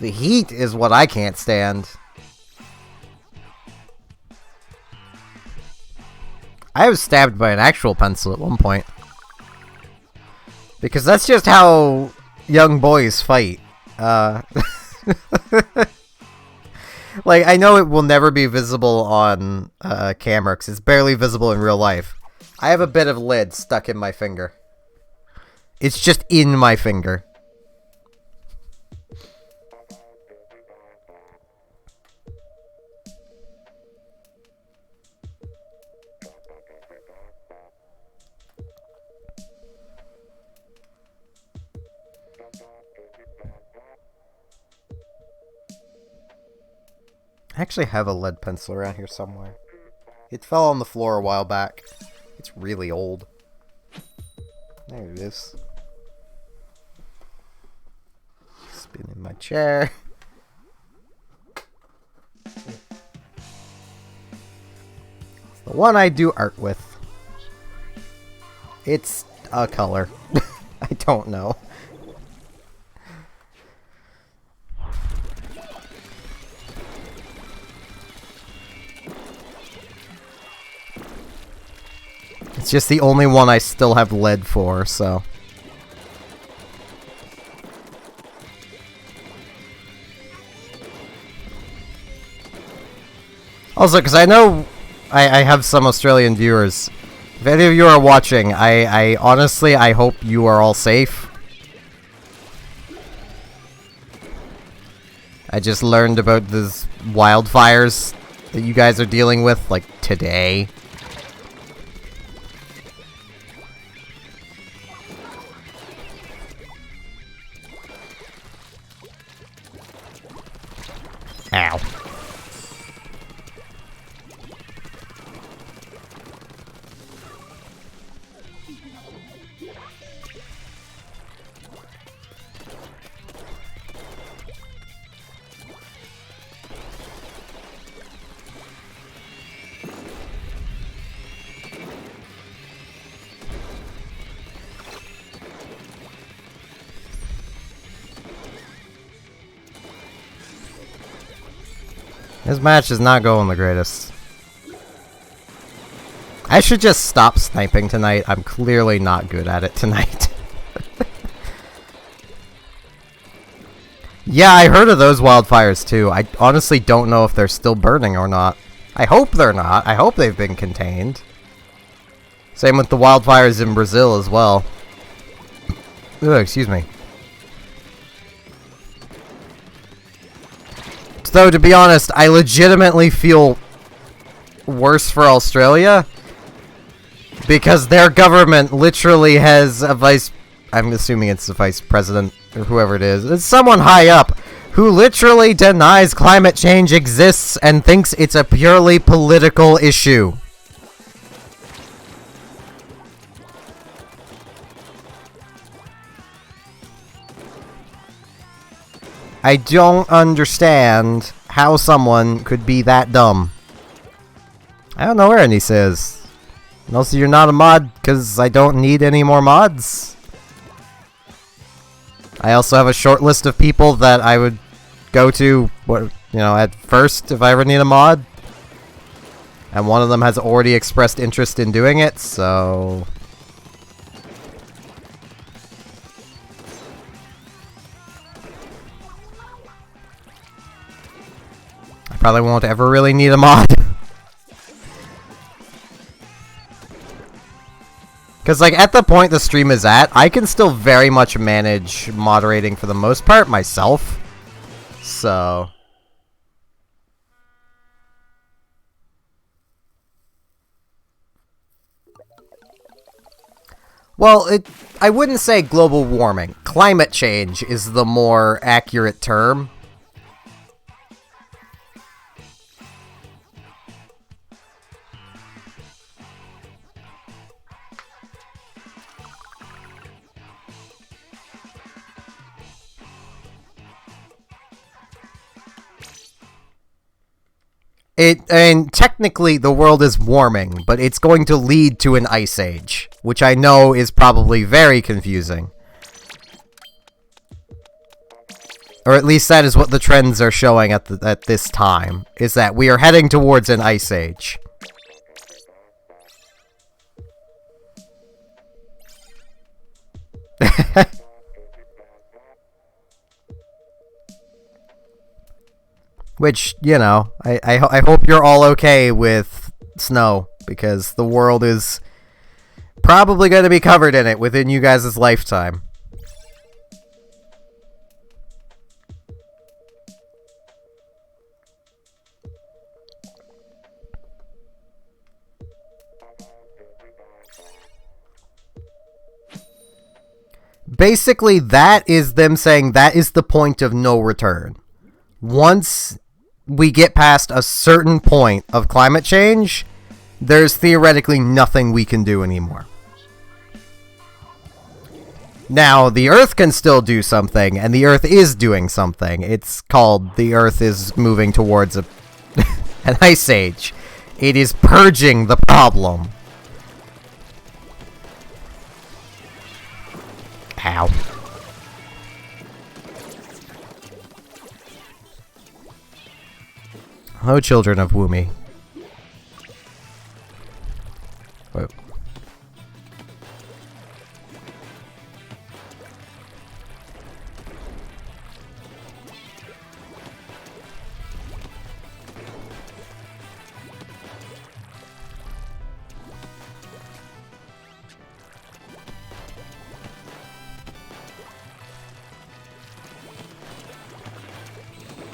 The heat is what I can't stand. I was stabbed by an actual pencil at one point. Because that's just how young boys fight. Like, I know it will never be visible on camera, because it's barely visible in real life. I have a bit of lead stuck in my finger. It's just in my finger. I actually have a lead pencil around here somewhere. It fell on the floor a while back. It's really old. There it is. Spin in my chair. It's the one I do art with. It's a color. I don't know. It's just the only one I still have lead for, so. Also, because I know I have some Australian viewers. If any of you are watching, I honestly, I hope you are all safe. I just learned about these wildfires that you guys are dealing with, like, today. Ow. This match is not going the greatest. I should just stop sniping tonight. I'm clearly not good at it tonight. Yeah, I heard of those wildfires too. I honestly don't know if they're still burning or not. I hope they're not. I hope they've been contained. Same with the wildfires in Brazil as well. Ugh, excuse me. Though, to be honest, I legitimately feel worse for Australia because their government literally has a vice... I'm assuming it's the vice president or whoever it is. It's someone high up who literally denies climate change exists and thinks it's a purely political issue. I don't understand how someone could be that dumb. I don't know where any says. And also, you're not a mod, because I don't need any more mods. I also have a short list of people that I would go to, at first if I ever need a mod. And one of them has already expressed interest in doing it, so... Probably won't ever really need a mod. Because, like, at the point the stream is at, I can still very much manage moderating for the most part myself. So... Well, I wouldn't say global warming. Climate change is the more accurate term. And technically the world is warming, but it's going to lead to an ice age, which I know is probably very confusing. Or at least that is what the trends are showing at this time, is that we are heading towards an ice age. Which, you know, I hope you're all okay with snow, because the world is probably going to be covered in it within you guys' lifetime. Basically, that is them saying that is the point of no return. Once we get past a certain point of climate change, there's theoretically nothing we can do anymore. Now, the Earth can still do something, and the Earth is doing something. It's called the Earth is moving towards an ice age. It is purging the problem. Ow. Hello, children of Woomy. Whoa.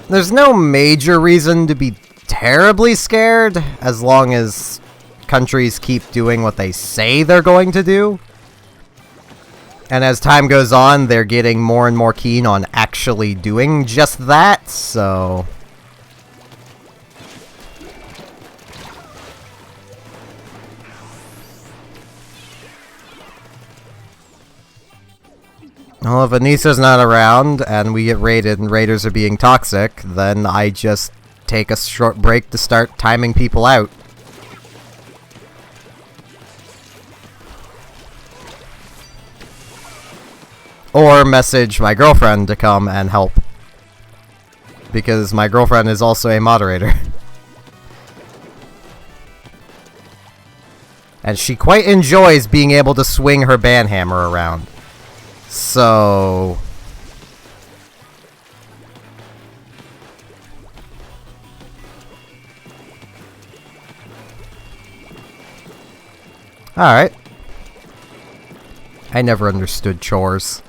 There's no major reason to be terribly scared, as long as countries keep doing what they say they're going to do. And as time goes on, they're getting more and more keen on actually doing just that, so... Well, if Anissa's not around and we get raided and raiders are being toxic, then I just take a short break to start timing people out. Or message my girlfriend to come and help. Because my girlfriend is also a moderator. And she quite enjoys being able to swing her banhammer around. So... Alright. I never understood chores.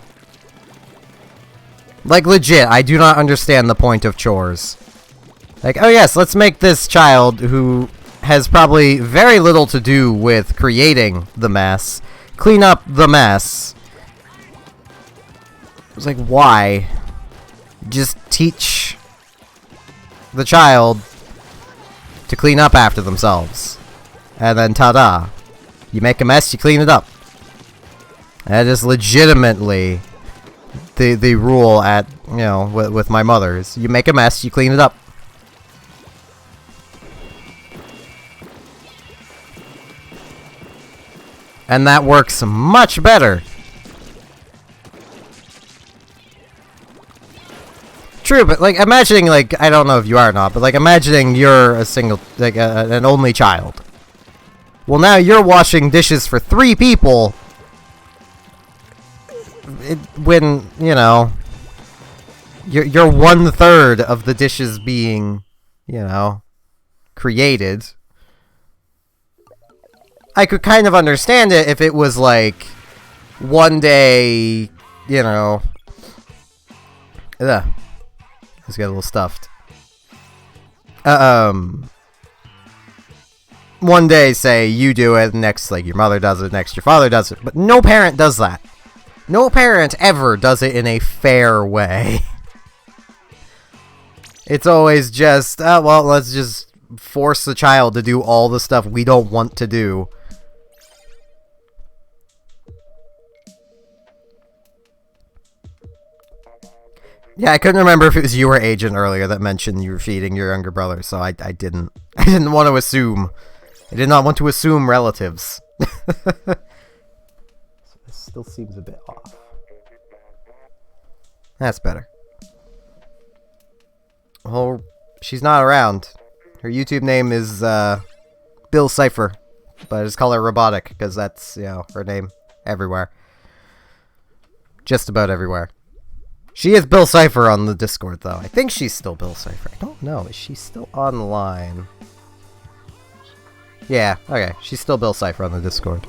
Like, legit, I do not understand the point of chores. Like, oh yes, let's make this child who has probably very little to do with creating the mess clean up the mess. I was like, why? Just teach the child to clean up after themselves. And then ta-da. You make a mess, you clean it up. That is legitimately the rule at, you know, with my mother's. You make a mess, you clean it up. And that works much better. True, but like imagining, like, I don't know if you are or not, but like imagining you're a single, like an only child. Well, now you're washing dishes for 3 people. When, you know, you're 1/3 of the dishes being, you know, created. I could kind of understand it if it was like one day, you know. Ugh. Just got a little stuffed. One day, say, you do it, next, like, your mother does it, next, your father does it. But no parent does that. No parent ever does it in a fair way. It's always just, well, let's just force the child to do all the stuff we don't want to do. Yeah, I couldn't remember if it was you or Agent earlier that mentioned you were feeding your younger brother, so I didn't want to assume. I did not want to assume relatives. This still seems a bit off. That's better. Oh, she's not around. Her YouTube name is Bill Cipher, but I just call her Robotic because that's, you know, her name everywhere. Just about everywhere. She is Bill Cipher on the Discord, though. I think she's still Bill Cipher. I don't know. Is she still online? Yeah, okay. She's still Bill Cipher on the Discord.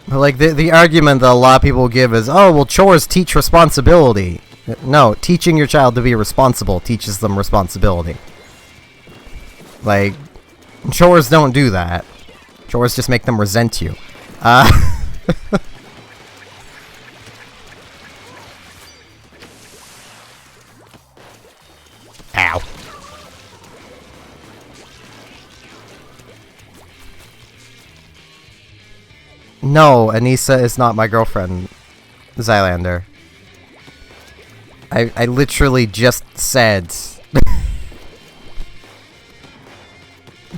Like, the argument that a lot of people give is, oh, well, chores teach responsibility. No, teaching your child to be responsible teaches them responsibility. Like, chores don't do that. Chores just make them resent you. Ow. No, Anissa is not my girlfriend, Zylander. I literally just said...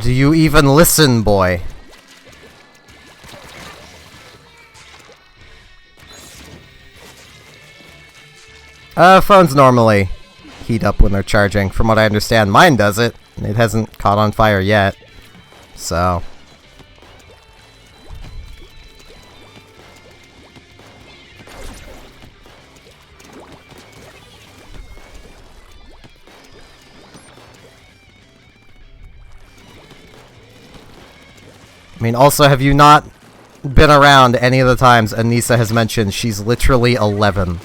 Do you even listen, boy? Phones normally heat up when they're charging. From what I understand, mine does it. It hasn't caught on fire yet. So... I mean, also, have you not been around any of the times Anissa has mentioned she's literally 11?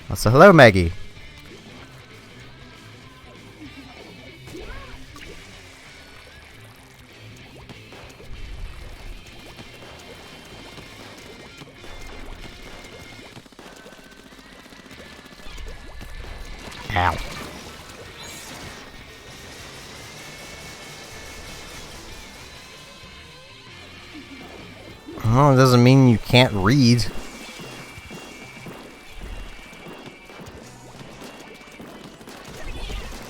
Also, hello, Maggie. Ow. Well, it doesn't mean you can't read.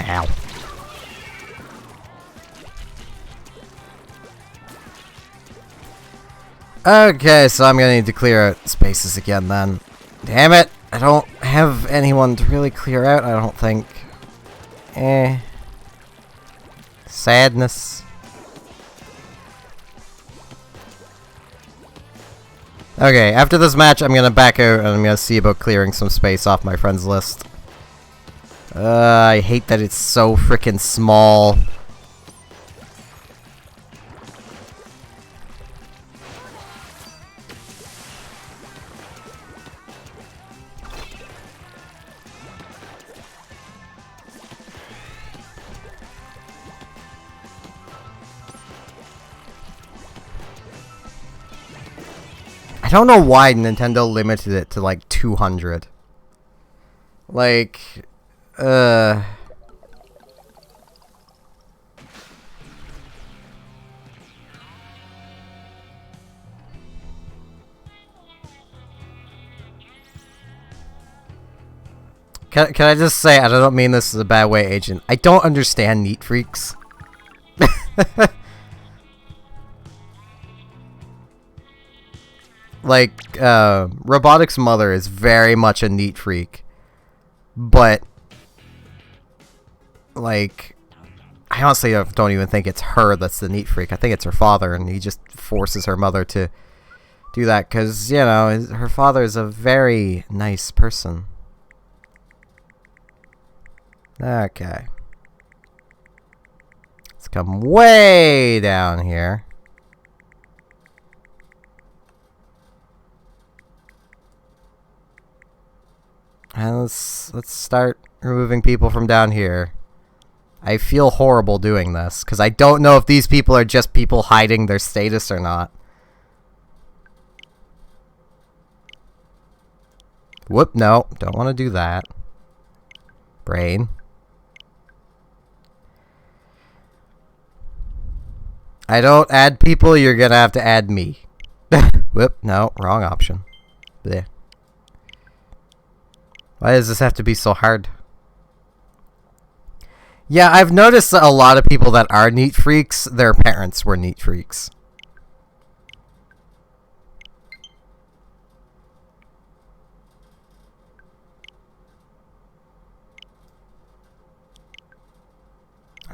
Ow. Okay, so I'm gonna need to clear out spaces again then. Damn it! I don't have anyone to really clear out, I don't think. Sadness. Okay, after this match, I'm gonna back out and I'm gonna see about clearing some space off my friends list. I hate that it's so frickin' small. I don't know why Nintendo limited it to like 200. Like, Can I just say, I don't mean this as a bad way, Agent. I don't understand neat freaks. Like, Robotic's mother is very much a neat freak. But, like, I honestly don't even think it's her that's the neat freak. I think it's her father, and he just forces her mother to do that. Because, you know, her father is a very nice person. Okay. Let's come way down here. And let's start removing people from down here. I feel horrible doing this, because I don't know if these people are just people hiding their status or not. Whoop, no, don't want to do that. Brain. I don't add people, you're gonna have to add me. Whoop, no, wrong option. There. Why does this have to be so hard? Yeah, I've noticed that a lot of people that are neat freaks, their parents were neat freaks.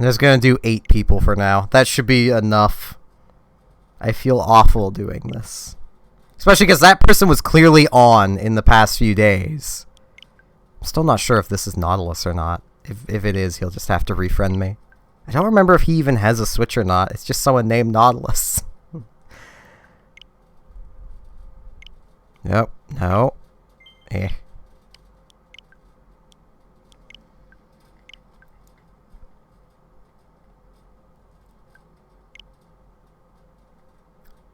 I'm just gonna do 8 people for now. That should be enough. I feel awful doing this. Especially because that person was clearly on in the past few days. I'm still not sure if this is Nautilus or not. If it is, he'll just have to refriend me. I don't remember if he even has a Switch or not. It's just someone named Nautilus. Yep. No. Eh.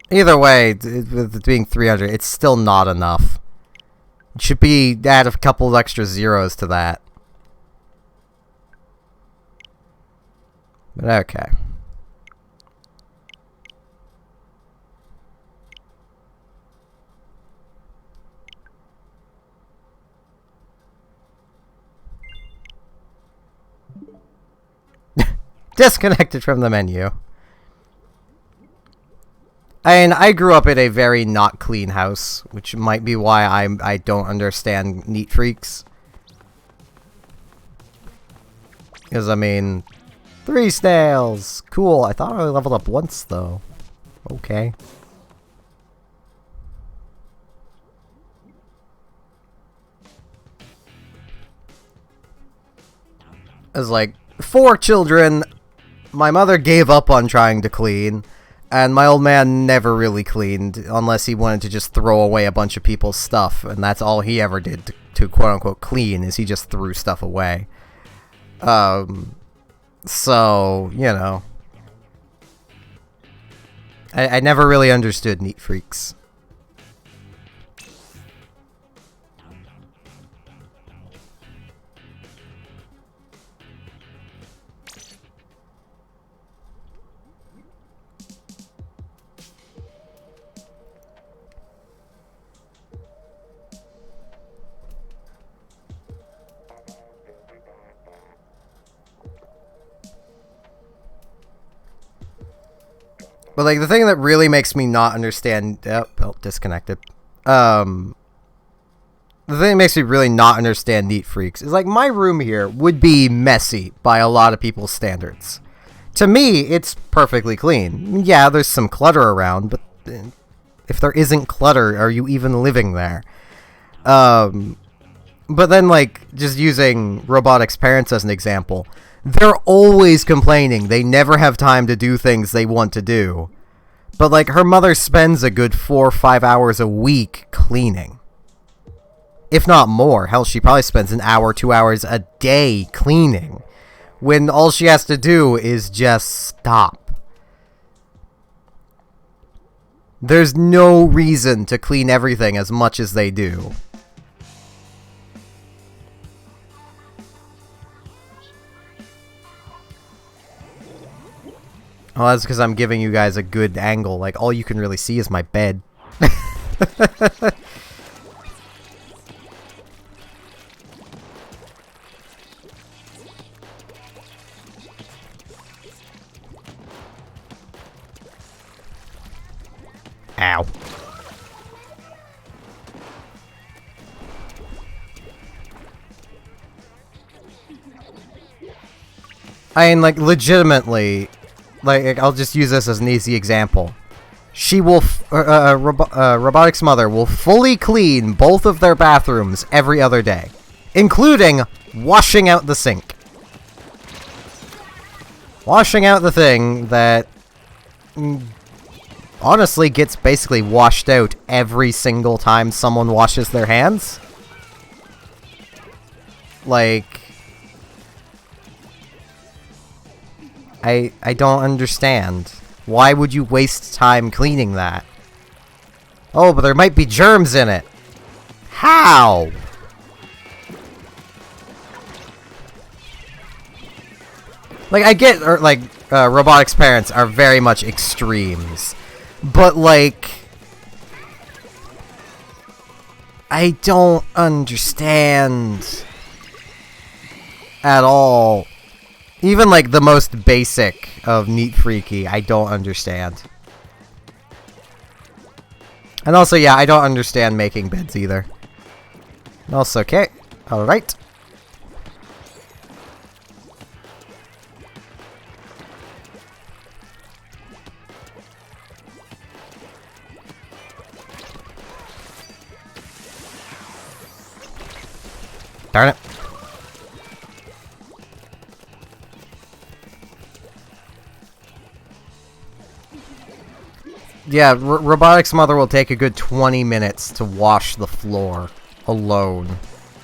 Either way, with it being 300, it's still not enough. It should be add a couple extra zeros to that. But okay. Disconnected from the menu. And I grew up in a very not clean house, which might be why I don't understand neat freaks. Because, I mean, 3 snails! Cool, I thought I only leveled up once, though. Okay. It was like, 4 children, my mother gave up on trying to clean, and my old man never really cleaned, unless he wanted to just throw away a bunch of people's stuff, and that's all he ever did to quote-unquote clean, is he just threw stuff away. So, you know. I never really understood neat freaks. But, like, the thing that really makes me not understand... Oh, disconnected. The thing that makes me really not understand neat freaks is, like, my room here would be messy by a lot of people's standards. To me, it's perfectly clean. Yeah, there's some clutter around, but if there isn't clutter, are you even living there? But then, like, just using Robotics Parents as an example... They're always complaining. They never have time to do things they want to do. But, like, her mother spends a good 4 or 5 hours a week cleaning. If not more. Hell, she probably spends an hour, 2 hours a day cleaning. When all she has to do is just stop. There's no reason to clean everything as much as they do. Well, that's because I'm giving you guys a good angle. Like, all you can really see is my bed. Ow. I mean, like, legitimately... Like, I'll just use this as an easy example. She will, Robotics Mother will fully clean both of their bathrooms every other day, including washing out the sink. Washing out the thing that, honestly, gets basically washed out every single time someone washes their hands. Like... I don't understand. Why would you waste time cleaning that? Oh, but there might be germs in it. How? Like, I get, Robotics Parents are very much extremes. But, like... I don't understand... at all. Even, like, the most basic of neat freaky, I don't understand. And also, yeah, I don't understand making beds either. Also, okay. Alright. Darn it. Yeah, Robotics Mother will take a good 20 minutes to wash the floor alone.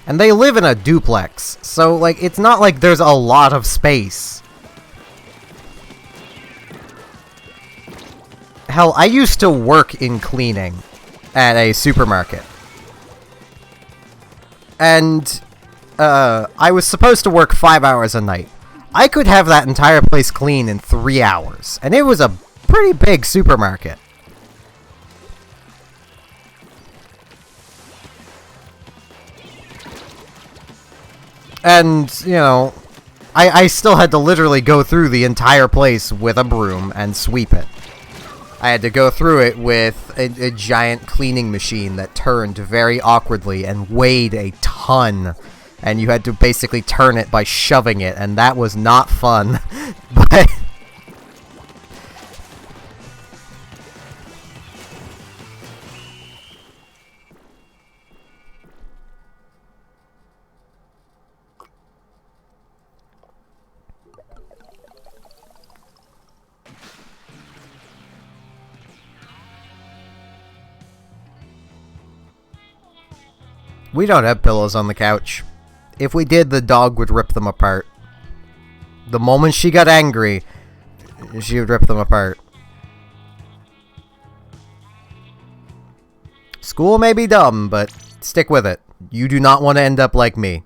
And they live in a duplex, so, like, it's not like there's a lot of space. Hell, I used to work in cleaning at a supermarket. And, I was supposed to work 5 hours a night. I could have that entire place clean in 3 hours. And it was a pretty big supermarket. And, you know, I still had to literally go through the entire place with a broom and sweep it. I had to go through it with a giant cleaning machine that turned very awkwardly and weighed a ton. And you had to basically turn it by shoving it, and that was not fun. But... we don't have pillows on the couch. If we did, the dog would rip them apart. The moment she got angry, she would rip them apart. School may be dumb, but stick with it. You do not want to end up like me.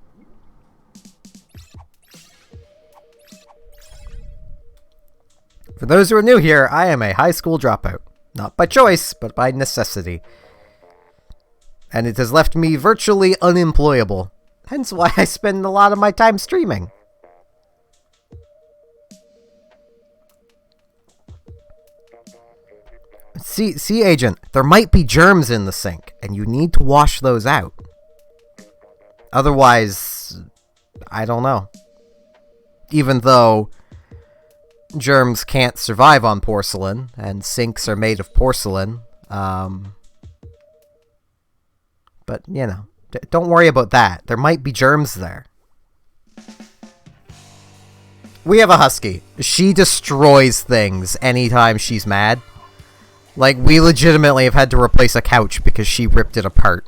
For those who are new here, I am a high school dropout. Not by choice, but by necessity. And it has left me virtually unemployable. Hence why I spend a lot of my time streaming. See, Agent, there might be germs in the sink, and you need to wash those out. Otherwise, I don't know. Even though germs can't survive on porcelain, and sinks are made of porcelain, but, you know, don't worry about that. There might be germs there. We have a husky. She destroys things anytime she's mad. Like, we legitimately have had to replace a couch because she ripped it apart.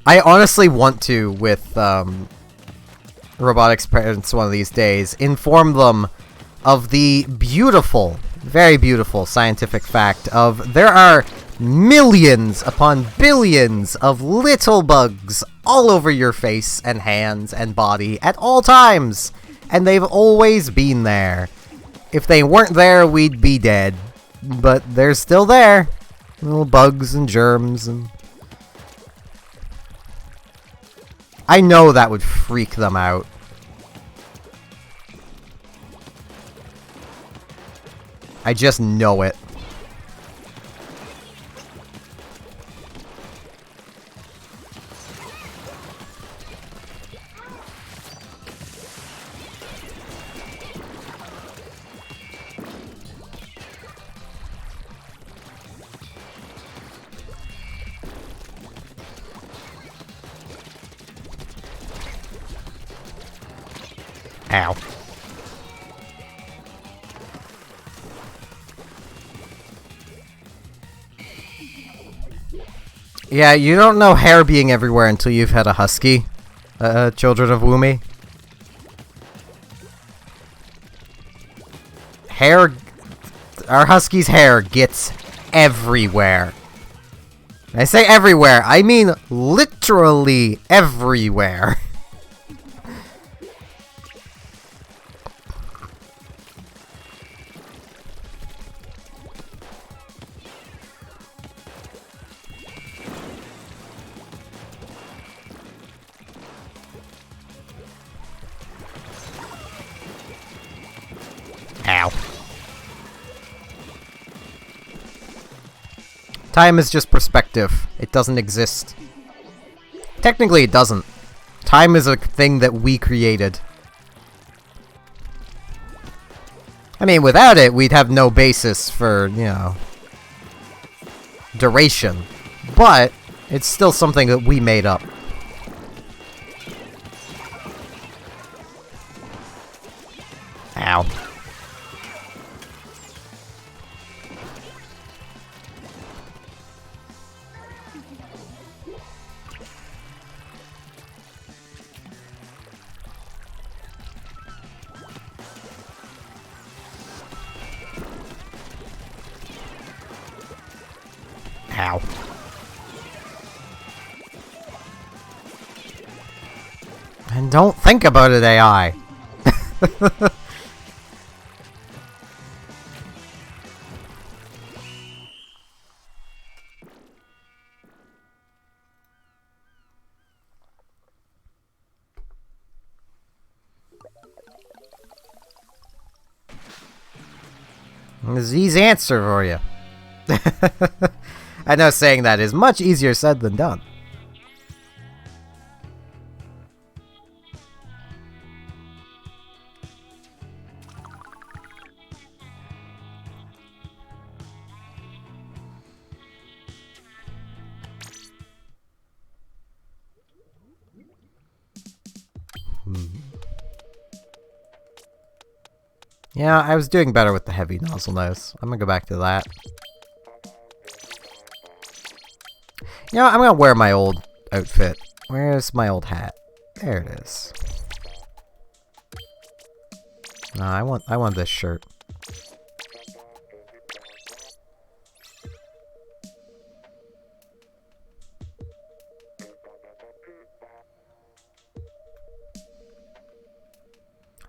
I honestly want to, with robotics parents one of these days, inform them of the beautiful, very beautiful scientific fact of there are millions upon billions of little bugs all over your face and hands and body at all times, and they've always been there. If they weren't there, we'd be dead, but they're still there. Little bugs and germs and... I know that would freak them out. I just know it. Ow. Yeah, you don't know hair being everywhere until you've had a husky, children of Woomy. Hair... Our husky's hair gets everywhere. When I say everywhere, I mean literally everywhere. Ow. Time is just perspective. It doesn't exist. Technically, it doesn't. Time is a thing that we created. I mean, without it, we'd have no basis for, you know, duration, but it's still something that we made up. Ow. Ow. And don't think about it, AI. Z's answer for you. I know saying that is much easier said than done. Yeah, I was doing better with the heavy nozzle nose. I'm gonna go back to that. You know, I'm gonna wear my old outfit. Where's my old hat? There it is. No, I want this shirt.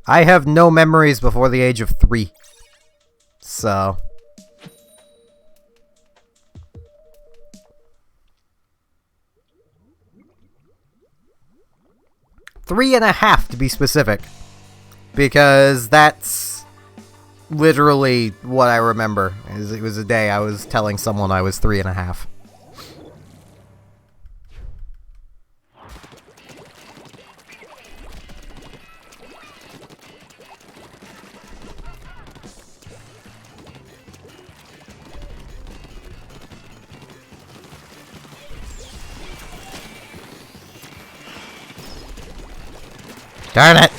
I have no memories before the age of 3. So... 3.5 to be specific. Because that's literally what I remember. It was a day I was telling someone I was 3.5. Darn it!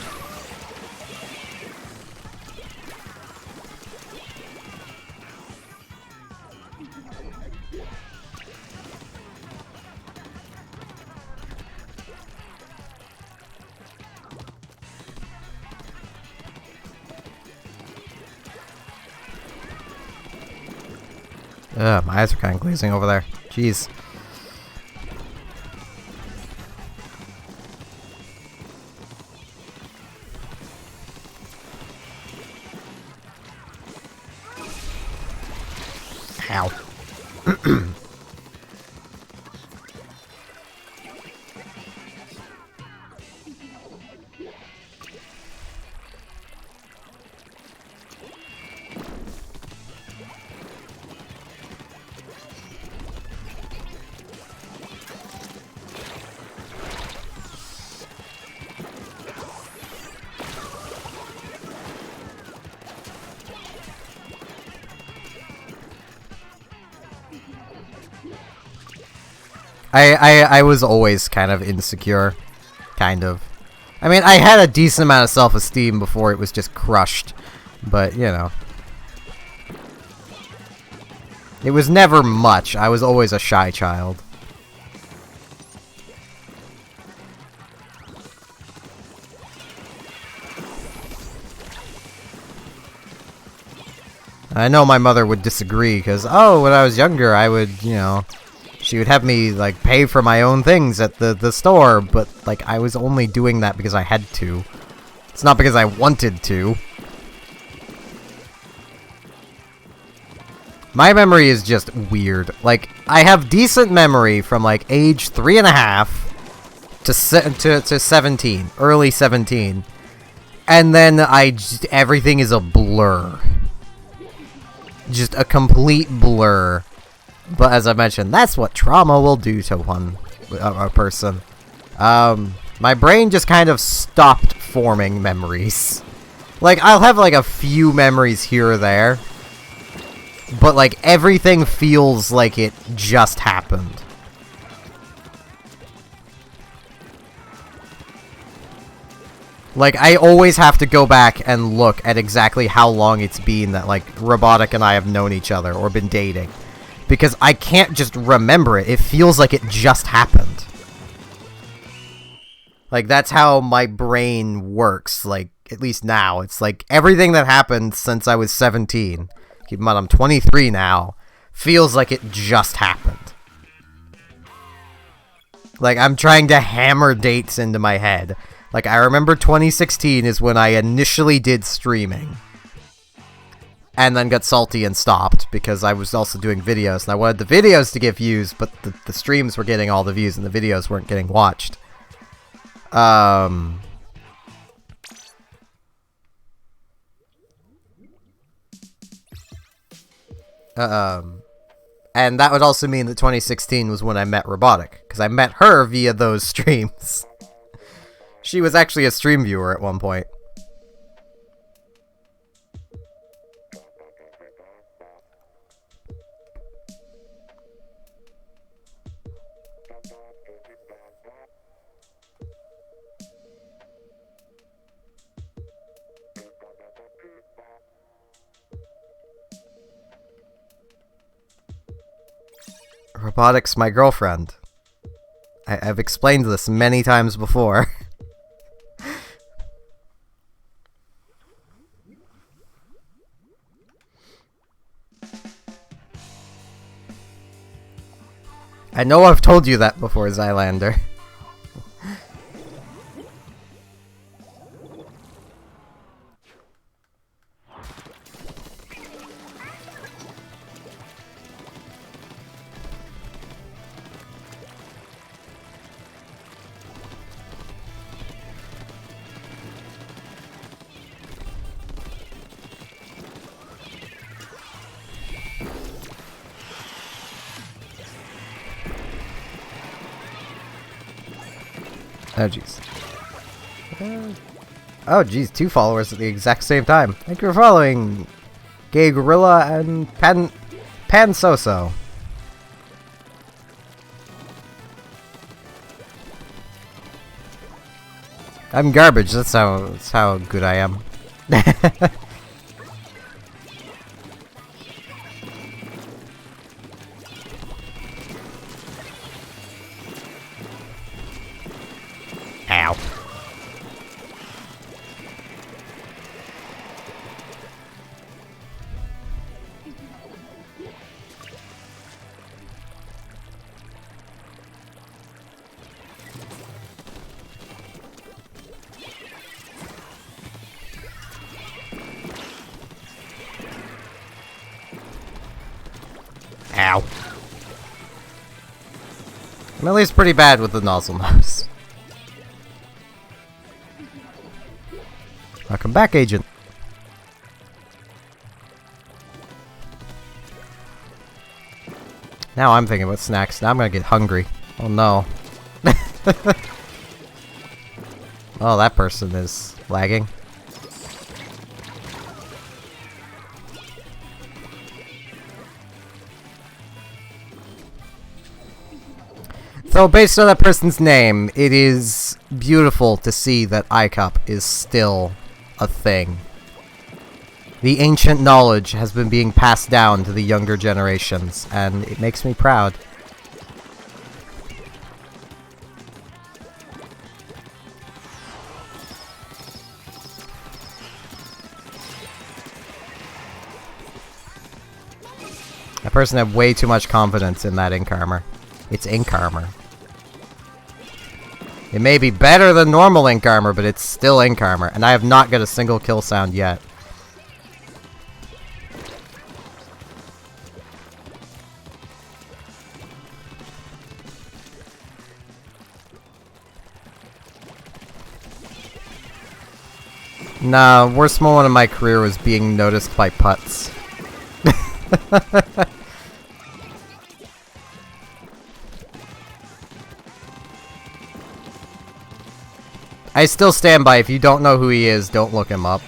Ugh, my eyes are kind of glazing over there. Jeez. Ow. I was always kind of insecure. Kind of. I mean, I had a decent amount of self-esteem before it was just crushed. But, you know. It was never much. I was always a shy child. I know my mother would disagree, because, oh, when I was younger, I would, you know... She would have me, like, pay for my own things at the store, but, like, I was only doing that because I had to. It's not because I wanted to. My memory is just weird. Like, I have decent memory from, like, age 3.5 to 17. Early 17. And then everything is a blur. Just a complete blur. But as I mentioned, that's what trauma will do to a person. My brain just kind of stopped forming memories. Like, I'll have like a few memories here or there. but, like, everything feels like it just happened. Like, I always have to go back and look at exactly how long it's been that, like, Robotic and I have known each other or been dating. Because I can't just remember it. It feels like it just happened. Like, that's how my brain works, like, at least now. It's like, everything that happened since I was 17, keep in mind I'm 23 now, feels like it just happened. Like, I'm trying to hammer dates into my head. Like, I remember 2016 is when I initially did streaming. And then got salty and stopped, because I was also doing videos, and I wanted the videos to get views, but the streams were getting all the views, and the videos weren't getting watched. And that would also mean that 2016 was when I met Robotic, because I met her via those streams. She was actually a stream viewer at one point. Robotic's my girlfriend. I've explained this many times before. I know I've told you that before, Zylander. Oh, jeez. Oh, jeez, 2 followers at the exact same time. Thank you for following Gay Gorilla and Pan Soso. I'm garbage, that's how good I am. Ow. Ow. I'm at least pretty bad with the nozzle nose. Welcome back, Agent. Now I'm thinking about snacks. Now I'm gonna get hungry. Oh no. Oh, that person is lagging. So, based on that person's name, it is beautiful to see that iCup is still a thing. The ancient knowledge has been being passed down to the younger generations, and it makes me proud. That person had way too much confidence in that ink armor. It's ink armor. It may be better than normal ink armor, but it's still ink armor, and I have not got a single kill sound yet. Nah, worst moment of my career was being noticed by putts. I still stand by, if you don't know who he is, don't look him up.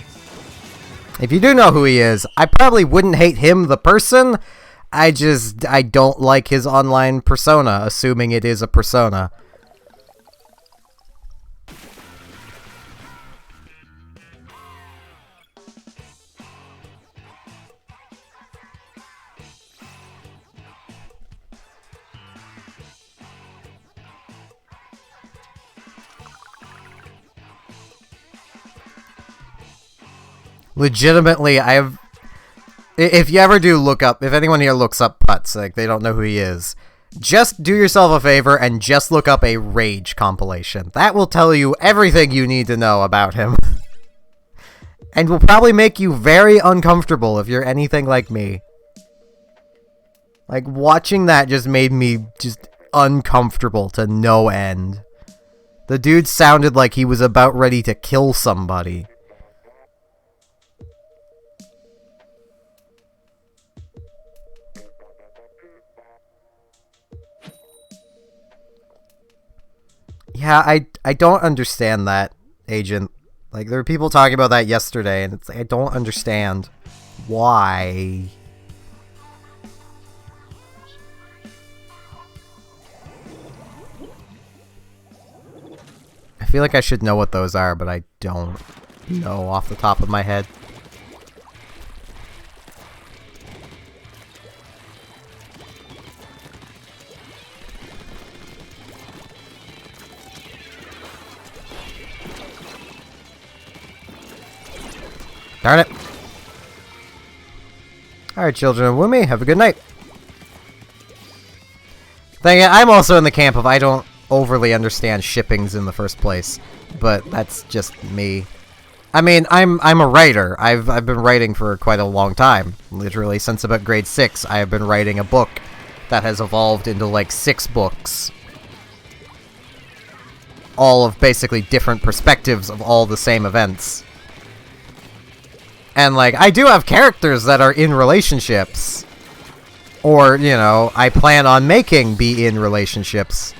If you do know who he is, I probably wouldn't hate him, the person. I don't like his online persona, assuming it is a persona. Legitimately, if you ever do look up, if anyone here looks up Putz, like, they don't know who he is, just do yourself a favor and just look up a Rage compilation. That will tell you everything you need to know about him. And will probably make you very uncomfortable if you're anything like me. Like, watching that just made me just uncomfortable to no end. The dude sounded like he was about ready to kill somebody. Yeah, I don't understand that, Agent. Like, there were people talking about that yesterday, and it's like, I don't understand why. I feel like I should know what those are, but I don't know off the top of my head. Darn it. Alright, children of Woomy, have a good night. I'm also in the camp of I don't overly understand shippings in the first place, but that's just me. I mean, I'm a writer. I've been writing for quite a long time. Literally since about grade 6, I have been writing a book that has evolved into like 6 books. All of basically different perspectives of all the same events. And, like, I do have characters that are in relationships. Or, you know, I plan on making be in relationships.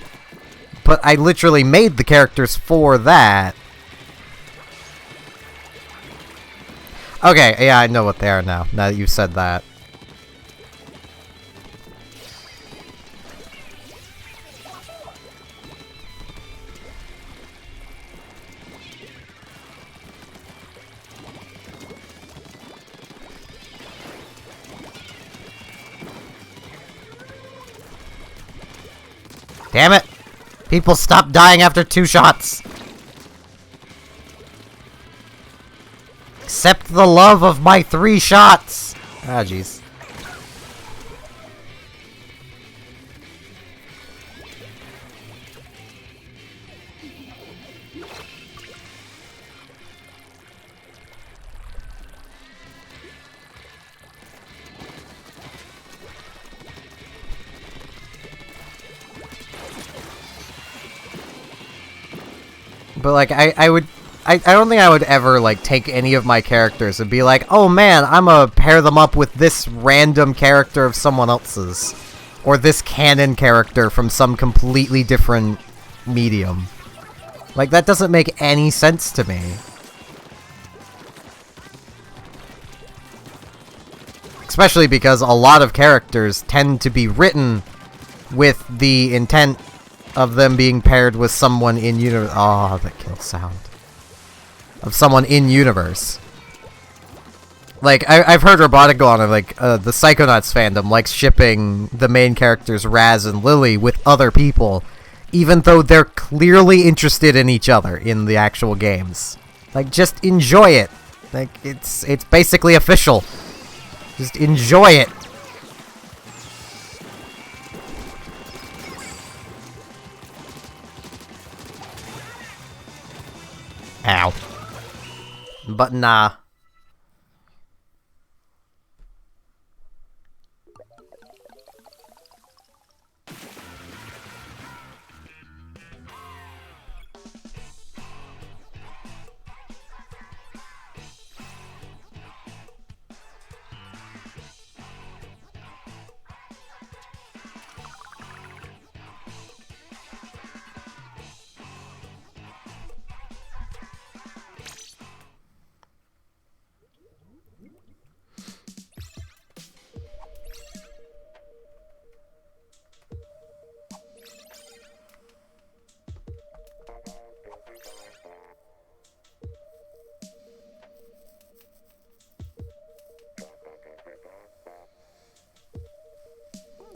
But I literally made the characters for that. Okay, yeah, I know what they are now that you've said that. Damn it! People stop dying after 2 shots! Accept the love of my 3 shots! Ah, jeez. But, like, I don't think I would ever, like, take any of my characters and be like, oh man, I'm gonna pair them up with this random character of someone else's. Or this canon character from some completely different medium. Like, that doesn't make any sense to me. Especially because a lot of characters tend to be written with the intent of them being paired with someone in universe. Oh, the kill sound. Of someone in universe. Like, I've heard Robotic go on, like, the Psychonauts fandom likes shipping the main characters Raz and Lily with other people, even though they're clearly interested in each other in the actual games. Like, just enjoy it. Like, it's basically official. Just enjoy it. Ow. But nah.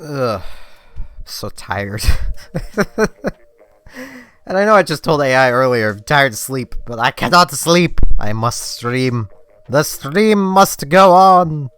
Ugh. So tired. And I know I just told AI earlier, I'm tired to sleep, but I cannot sleep. I must stream. The stream must go on.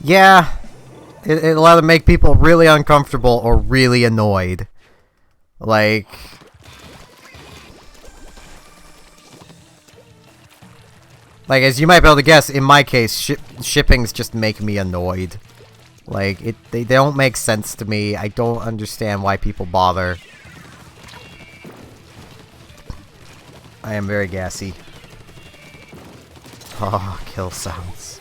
Yeah, it'll either make people really uncomfortable or really annoyed. Like, as you might be able to guess, in my case, shippings just make me annoyed. Like, they don't make sense to me. I don't understand why people bother. I am very gassy. Oh, kill sounds.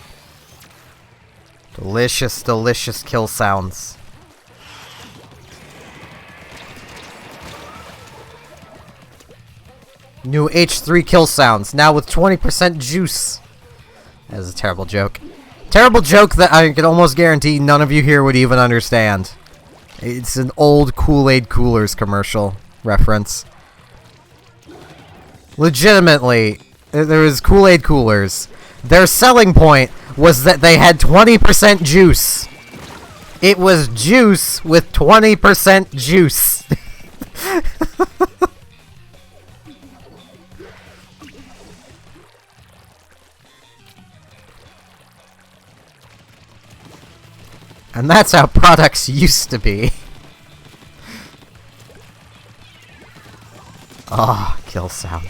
Delicious, delicious kill sounds. New H3 kill sounds, now with 20% juice. That is a terrible joke. Terrible joke that I can almost guarantee none of you here would even understand. It's an old Kool-Aid Coolers commercial reference. Legitimately, there was Kool-Aid Coolers. Their selling point was that they had 20% juice. It was juice with 20% juice. And that's how products used to be. Oh, kill sound.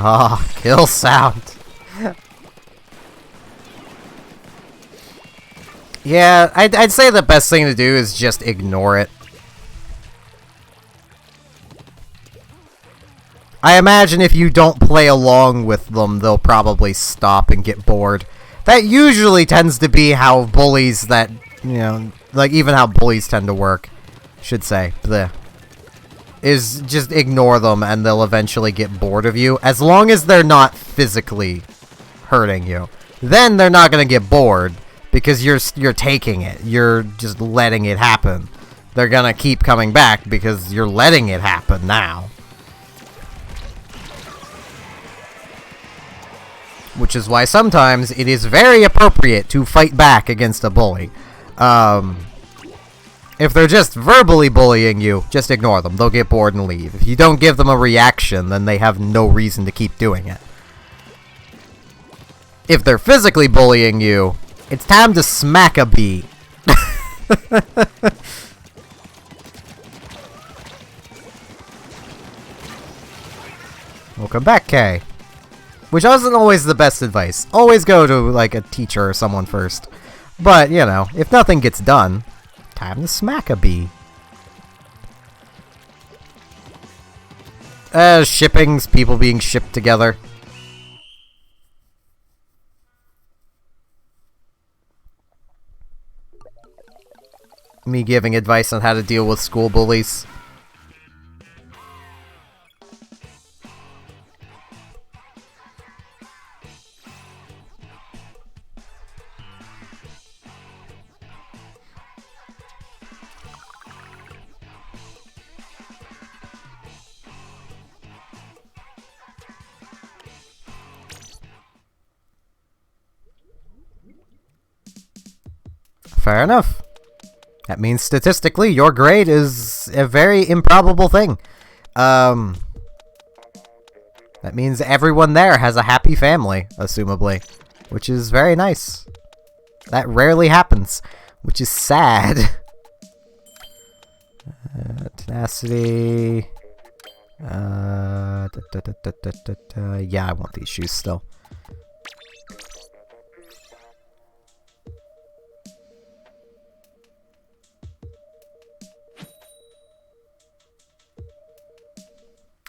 Oh, kill sound. Yeah, I'd say the best thing to do is just ignore it. I imagine if you don't play along with them, they'll probably stop and get bored. That usually tends to be how bullies that, you know, like even how bullies tend to work, should say. Blech. Is just ignore them and they'll eventually get bored of you, as long as they're not physically hurting you. Then they're not going to get bored, because you're taking it. You're just letting it happen. They're going to keep coming back because you're letting it happen now. Which is why sometimes it is very appropriate to fight back against a bully. If they're just verbally bullying you, just ignore them. They'll get bored and leave. If you don't give them a reaction, then they have no reason to keep doing it. If they're physically bullying you, it's time to smack a bee. Welcome back, Kay. Which wasn't always the best advice. Always go to, like, a teacher or someone first. But, you know, if nothing gets done, time to smack a bee. Shippings, people being shipped together. Me giving advice on how to deal with school bullies. Fair enough. That means statistically your grade is a very improbable thing. That means everyone there has a happy family, assumably. Which is very nice. That rarely happens, which is sad. Tenacity. Yeah, I want these shoes still.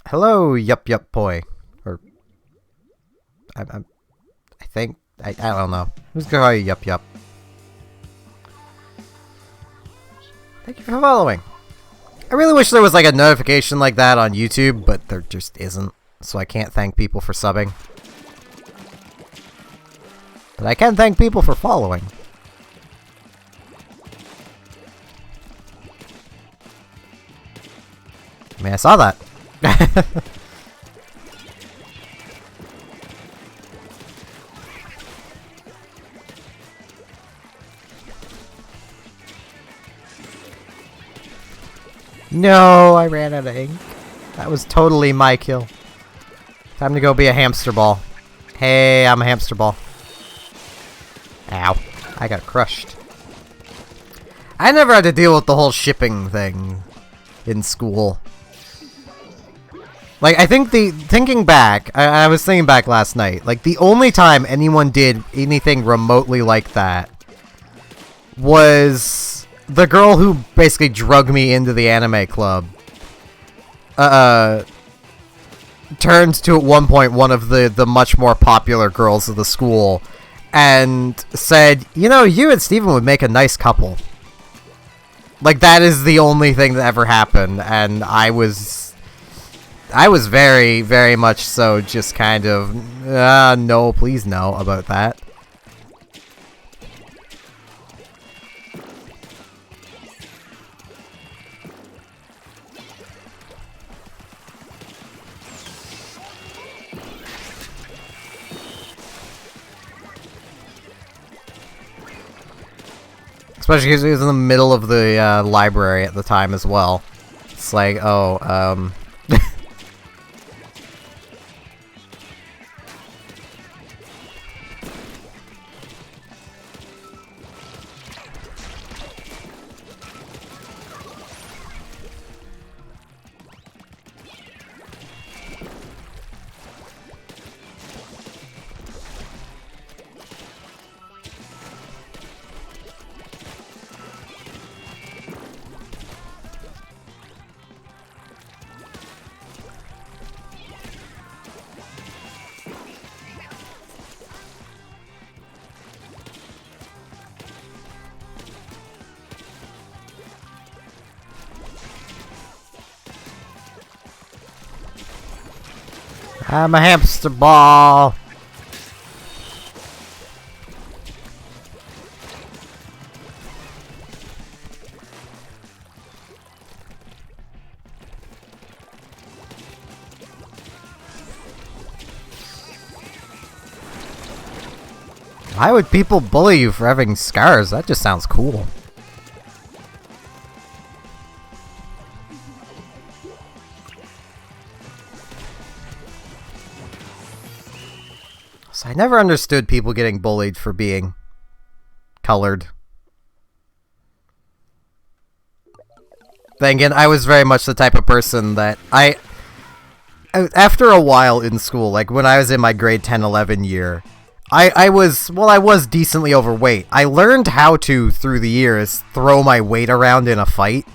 Hello, yup yup boy. Or I think I don't know. Who's gonna call you yup yup? Thank you for following. I really wish there was like a notification like that on YouTube, but there just isn't. So I can't thank people for subbing. But I can thank people for following. I mean, I saw that. No, I ran out of ink. That was totally my kill. Time to go be a hamster ball. Hey, I'm a hamster ball. Ow. I got crushed. I never had to deal with the whole shipping thing in school. Like, I think thinking back, I was thinking back last night, like, the only time anyone did anything remotely like that was the girl who basically drugged me into the anime club. Turned to, at one point, one of the much more popular girls of the school and said, you know, you and Steven would make a nice couple. Like, that is the only thing that ever happened, and I was very, very much so just kind of, no, please no, about that. Especially because he was in the middle of the library at the time as well. It's like, oh, I'm a hamster ball. Why would people bully you for having scars? That just sounds cool. So I never understood people getting bullied for being colored. Then again, I was very much the type of person that after a while in school, like when I was in my grade 10, 11 year, I was decently overweight. I learned how to, through the years, throw my weight around in a fight.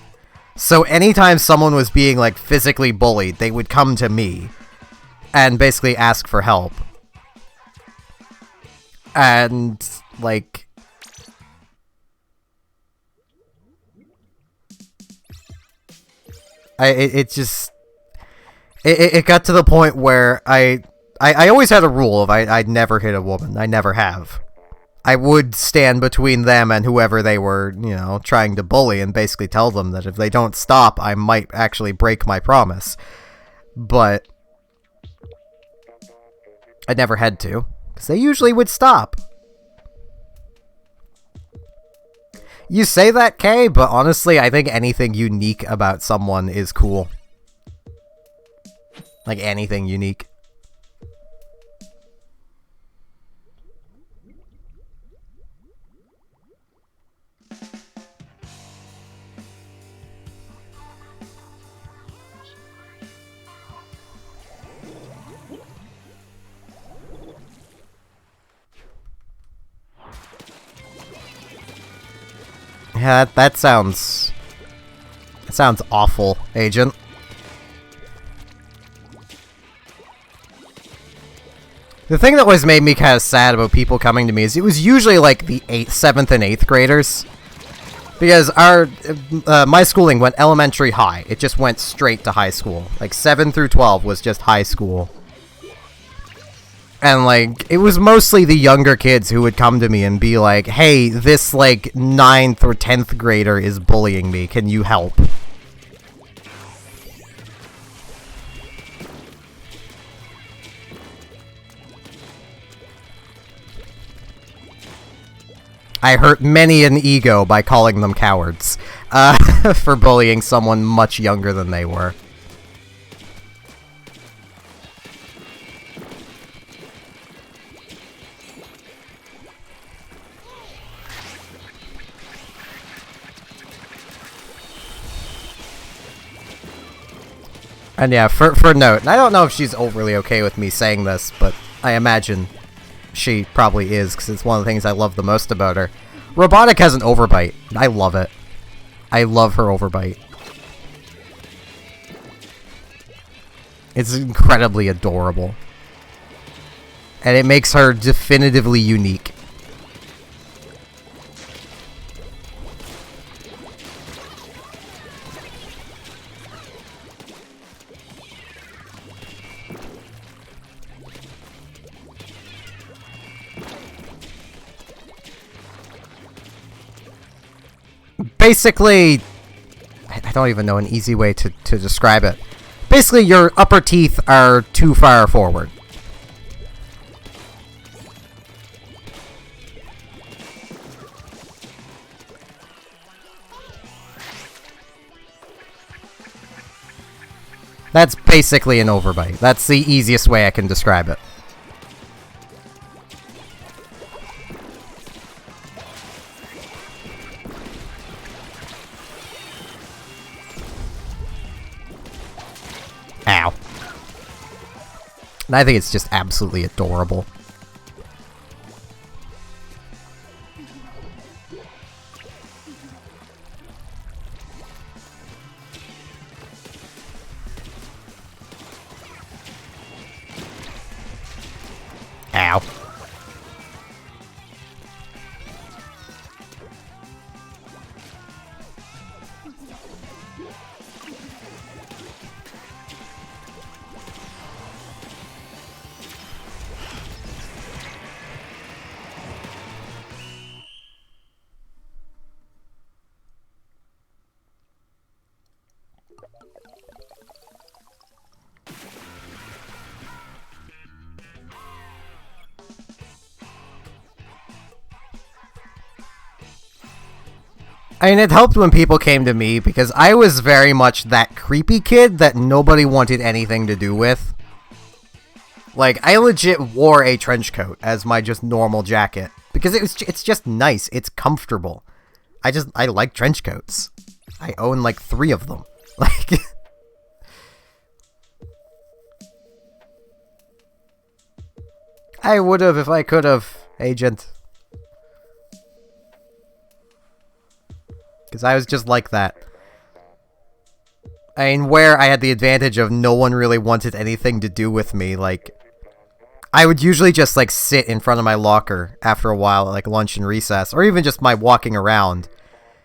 So anytime someone was being, like, physically bullied, they would come to me and basically ask for help. And, like, it got to the point where I always had a rule of I'd never hit a woman. I never have. I would stand between them and whoever they were, you know, trying to bully and basically tell them that if they don't stop, I might actually break my promise. But I never had to, because they usually would stop. You say that, Kay, but honestly, I think anything unique about someone is cool. Like, anything unique. Yeah, that sounds awful, Agent. The thing that always made me kind of sad about people coming to me is it was usually like the 7th and 8th graders. Because my schooling went elementary high. It just went straight to high school. Like 7 through 12 was just high school. And like, it was mostly the younger kids who would come to me and be like, hey, this like 9th or 10th grader is bullying me. Can you help? I hurt many an ego by calling them cowards for bullying someone much younger than they were. And yeah, for note, and I don't know if she's overly okay with me saying this, but I imagine she probably is, because it's one of the things I love the most about her. Robotic has an overbite. I love it. I love her overbite. It's incredibly adorable. And it makes her definitively unique. Basically, I don't even know an easy way to describe it. Basically, your upper teeth are too far forward. That's basically an overbite. That's the easiest way I can describe it. Ow. And I think it's just absolutely adorable. Ow. I mean, it helped when people came to me, because I was very much that creepy kid that nobody wanted anything to do with. Like, I legit wore a trench coat as my just normal jacket, because it's just nice, it's comfortable. I like trench coats. I own like 3 of them. Like... I would've if I could've, Agent. Because I was just like that. I mean, where I had the advantage of no one really wanted anything to do with me, like... I would usually just, like, sit in front of my locker after a while, like lunch and recess, or even just my walking around.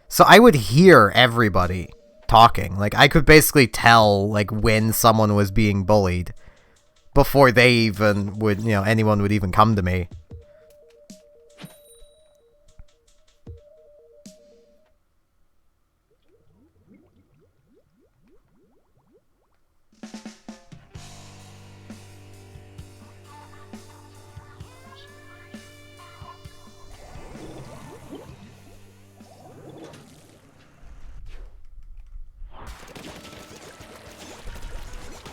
So I would hear everybody talking. Like, I could basically tell, like, when someone was being bullied before they even would, you know, anyone would even come to me.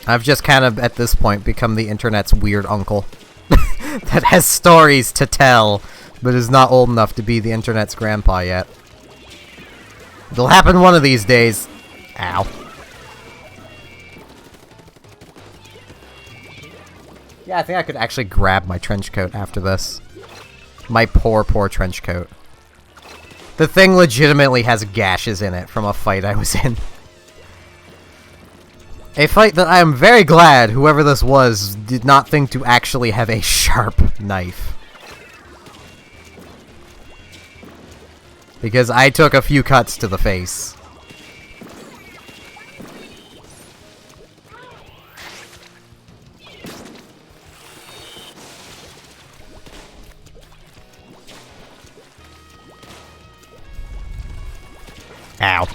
I've just kind of, at this point, become the internet's weird uncle that has stories to tell, but is not old enough to be the internet's grandpa yet. It'll happen one of these days. Ow. Yeah, I think I could actually grab my trench coat after this. My poor, poor trench coat. The thing legitimately has gashes in it from a fight I was in. A fight that I am very glad whoever this was did not think to actually have a sharp knife. Because I took a few cuts to the face. Ow.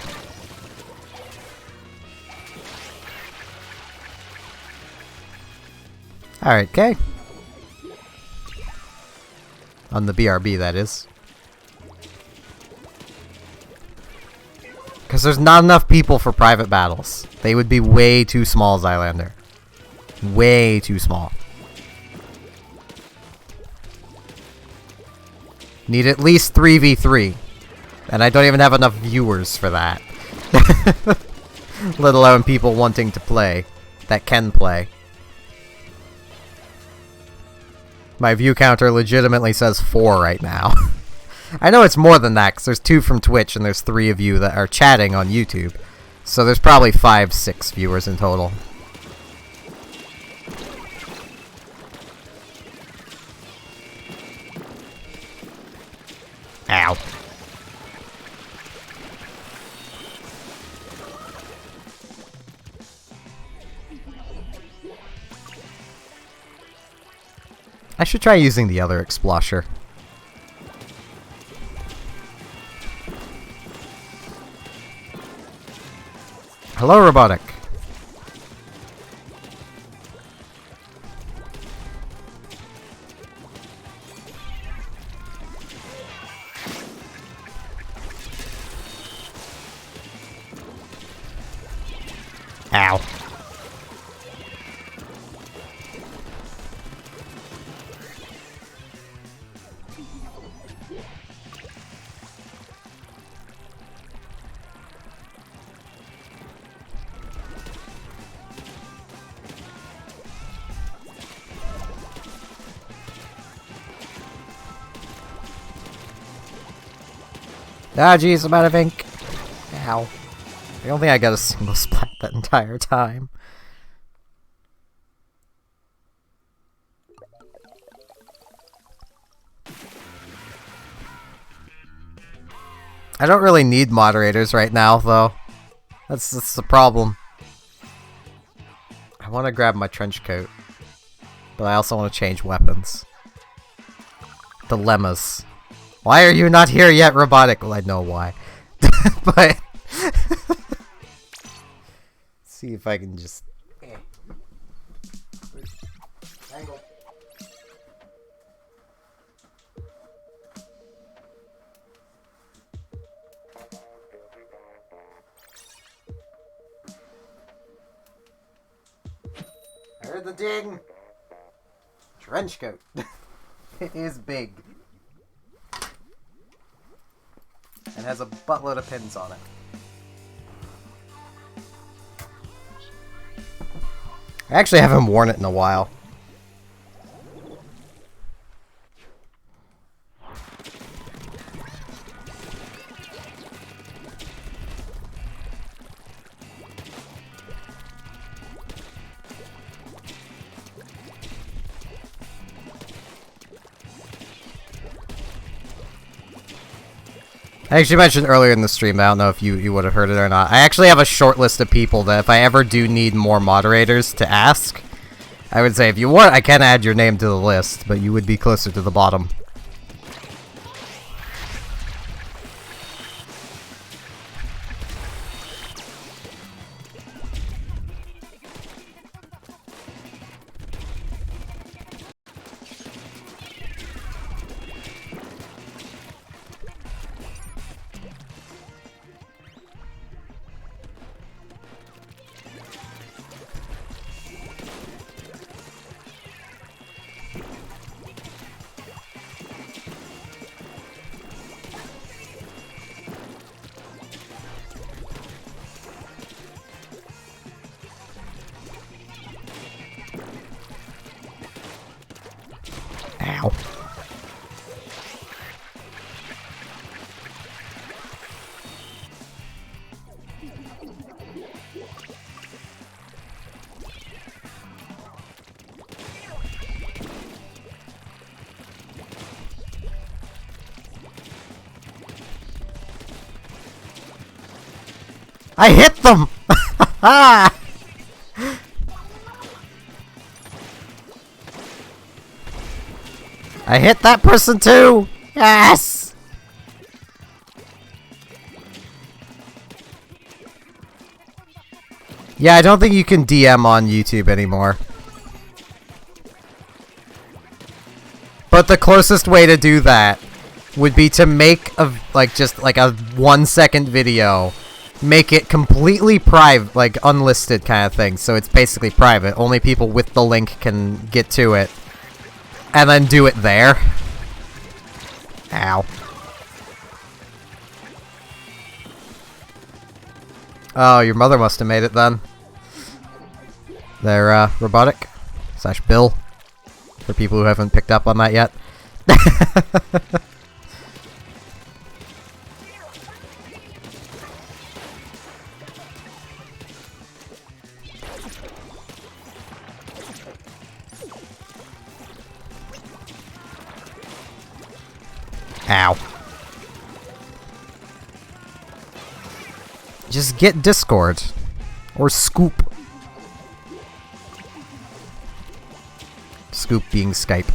Alright, okay. On the BRB, that is. Because there's not enough people for private battles. They would be way too small, Zylander. Way too small. Need at least 3v3. And I don't even have enough viewers for that. Let alone people wanting to play. That can play. My view counter legitimately says 4 right now. I know it's more than that, because there's 2 from Twitch and there's 3 of you that are chatting on YouTube. So there's probably 5, 6 viewers in total. Ow. I should try using the other explosher. Hello, Robotic. Ow. Ah, jeez, I'm out of ink. Ow. I don't think I got a single splat that entire time. I don't really need moderators right now, though. That's the problem. I want to grab my trench coat, but I also want to change weapons. Dilemmas. Why are you not here yet, Robotic? Well, I know why. But... see if I can just... Angle. I heard the ding! Trench coat. It is big. And has a buttload of pins on it. I actually haven't worn it in a while. I actually mentioned earlier in the stream, I don't know if you would have heard it or not. I actually have a short list of people that if I ever do need more moderators to ask, I would say if you want, I can add your name to the list, but you would be closer to the bottom. I hit them! Ah! I hit that person too! Yes! Yeah, I don't think you can DM on YouTube anymore. But the closest way to do that would be to make a, just a 1 second video. Make it completely private, like unlisted kind of thing. So it's basically private. Only people with the link can get to it. And then do it there. Ow. Oh, your mother must have made it then. They're, robotic. / Bill. For people who haven't picked up on that yet. Ow. Just get Discord. Or Scoop. Scoop being Skype.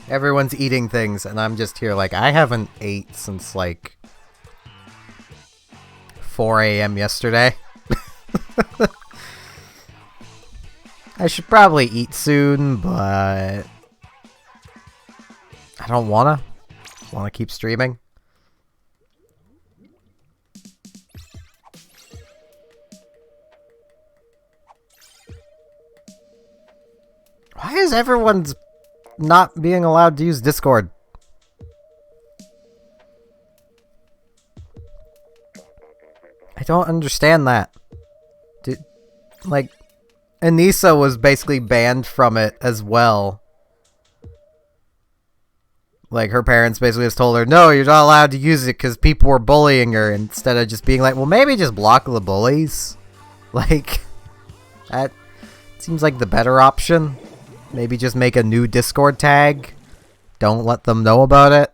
Everyone's eating things, and I'm just here like, I haven't ate since, like, 4 AM yesterday. I should probably eat soon, but I don't wanna. Wanna keep streaming. Why is everyone's not being allowed to use Discord? I don't understand that. Like, Anissa was basically banned from it as well. Like, her parents basically just told her, no, you're not allowed to use it because people were bullying her, instead of just being like, well, maybe just block the bullies. Like, that seems like the better option. Maybe just make a new Discord tag. Don't let them know about it.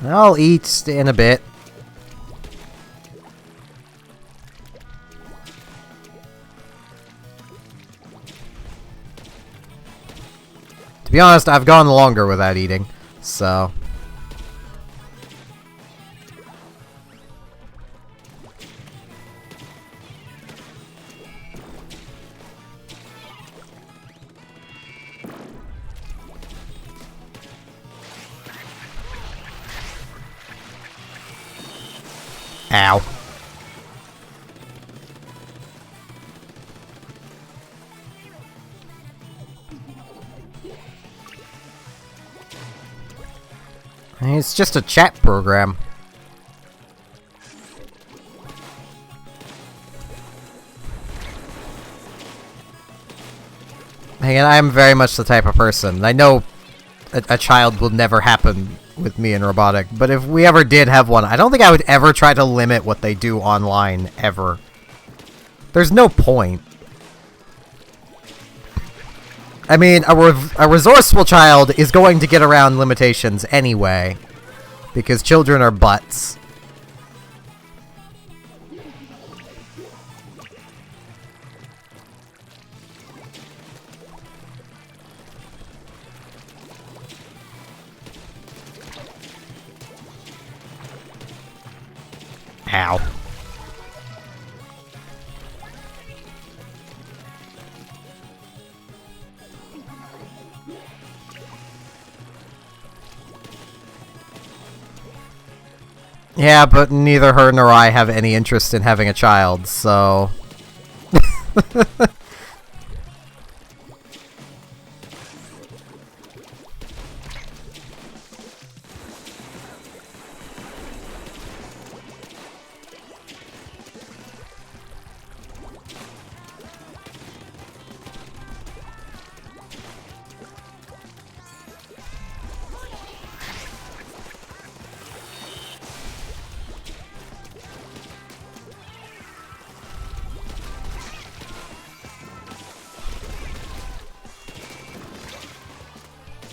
I'll eat in a bit. To be honest, I've gone longer without eating, so... Ow. It's just a chat program. Again, I'm very much the type of person. I know a child will never happen with me in robotic, but if we ever did have one, I don't think I would ever try to limit what they do online, ever. There's no point. I mean, a resourceful child is going to get around limitations anyway, because children are butts. Ow. Yeah, but neither her nor I have any interest in having a child, so...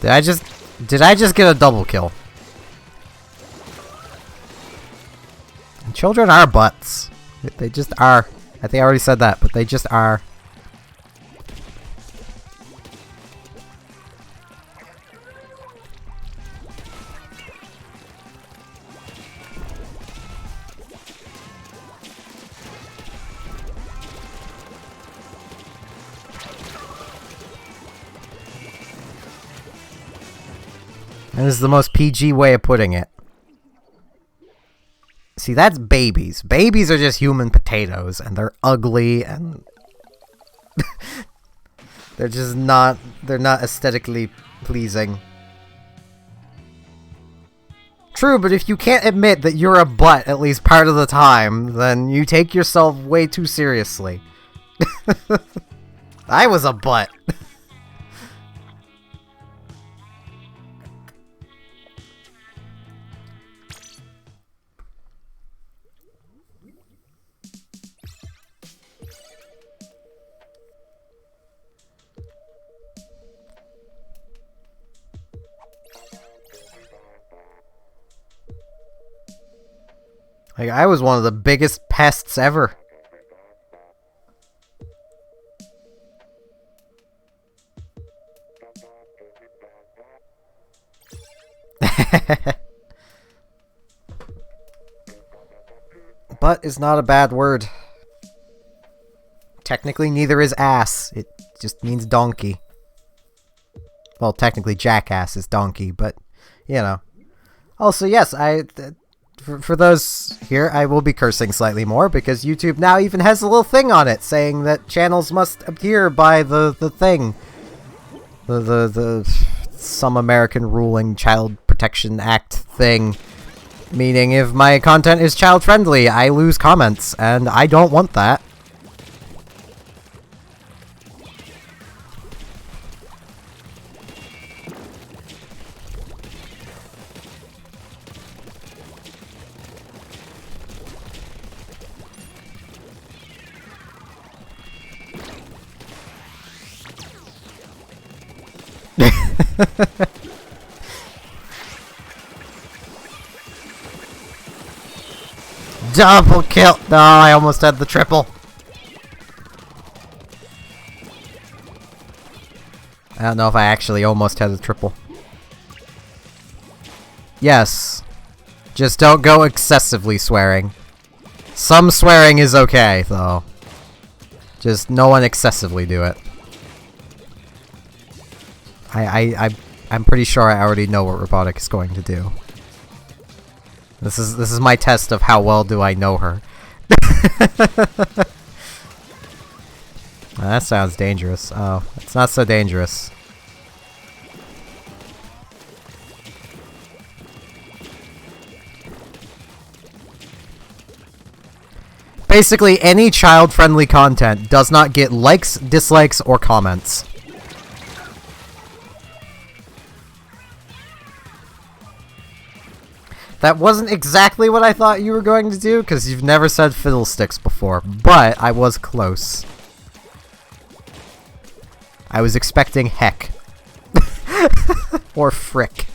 Did I just get a double kill? And children are butts. They just are. I think I already said that, but they just are. And this is the most PG way of putting it. See, that's babies. Babies are just human potatoes, and they're ugly, and they're just not, they're not aesthetically pleasing. True, but if you can't admit that you're a butt at least part of the time, then you take yourself way too seriously. I was a butt. Like, I was one of the biggest pests ever. Butt is not a bad word. Technically, neither is ass. It just means donkey. Well, technically, jackass is donkey, but, you know. Also, yes, for those here, I will be cursing slightly more because YouTube now even has a little thing on it saying that channels must adhere by the thing. The some American ruling Child Protection Act thing. Meaning if my content is child friendly, I lose comments, and I don't want that. Double kill! No, I almost had the triple. I don't know if I actually almost had the triple. Yes. Just don't go excessively swearing. Some swearing is okay, though. Just no one excessively do it. I'm pretty sure I already know what Robotic is going to do. This is my test of how well do I know her. That sounds dangerous. Oh, it's not so dangerous. Basically, any child-friendly content does not get likes, dislikes, or comments. That wasn't exactly what I thought you were going to do, because you've never said fiddlesticks before, but I was close. I was expecting heck. Or frick.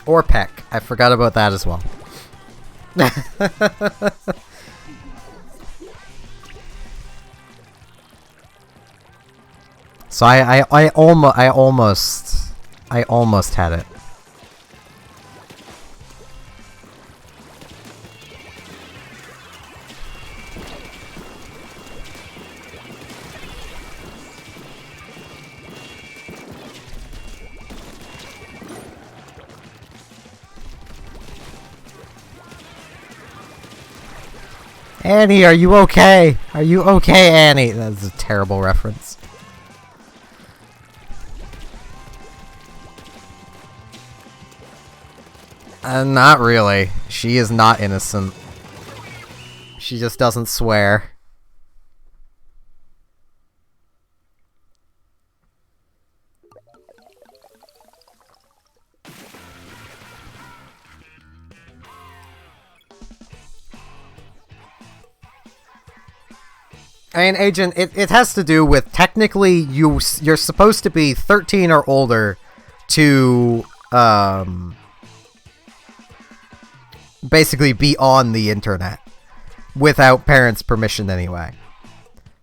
Or peck. I forgot about that as well. So I almost had it. Annie, are you okay? Are you okay, Annie? That's a terrible reference. Not really. She is not innocent. She just doesn't swear. I mean, Agent, it has to do with, technically, you're supposed to be 13 or older to, basically be on the internet. Without parents' permission, anyway.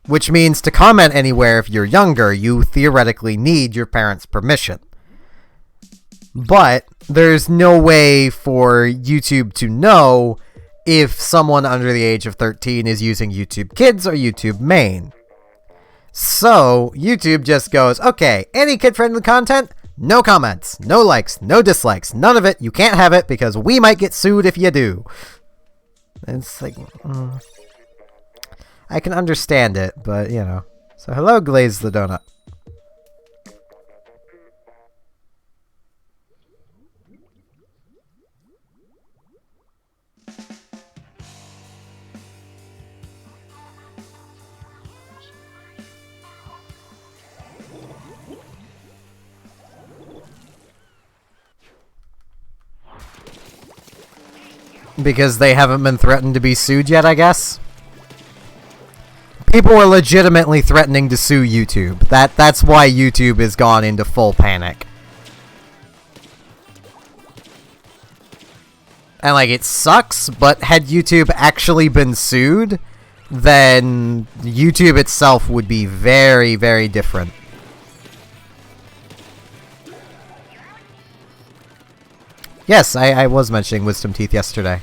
Which means to comment anywhere if you're younger, you theoretically need your parents' permission. But there's no way for YouTube to know if someone under the age of 13 is using YouTube Kids or YouTube Main. So, YouTube just goes, okay, any kid-friendly content, no comments, no likes, no dislikes, none of it, you can't have it because we might get sued if you do. It's like, I can understand it, but, you know. So, hello, Glaze the Donut. Because they haven't been threatened to be sued yet, I guess? People were legitimately threatening to sue YouTube. That's why YouTube has gone into full panic. And, like, it sucks, but had YouTube actually been sued, then YouTube itself would be very, very different. Yes, I was mentioning Wisdom Teeth yesterday.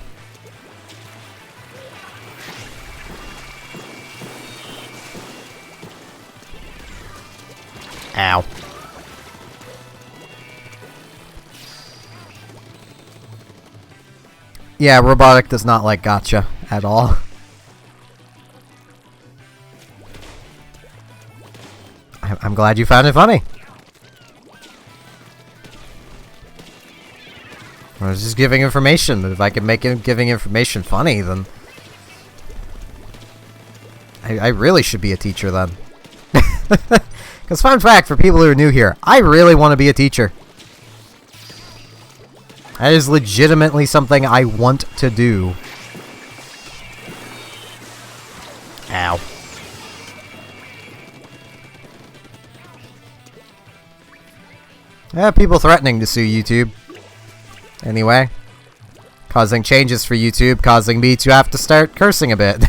Ow. Yeah, Robotic does not like gotcha at all. I'm glad you found it funny. I was just giving information, but if I can make giving information funny, then I really should be a teacher then. Because fun fact, for people who are new here, I really want to be a teacher. That is legitimately something I want to do. Ow. Yeah, people threatening to sue YouTube. Anyway. Causing changes for YouTube, causing me to have to start cursing a bit.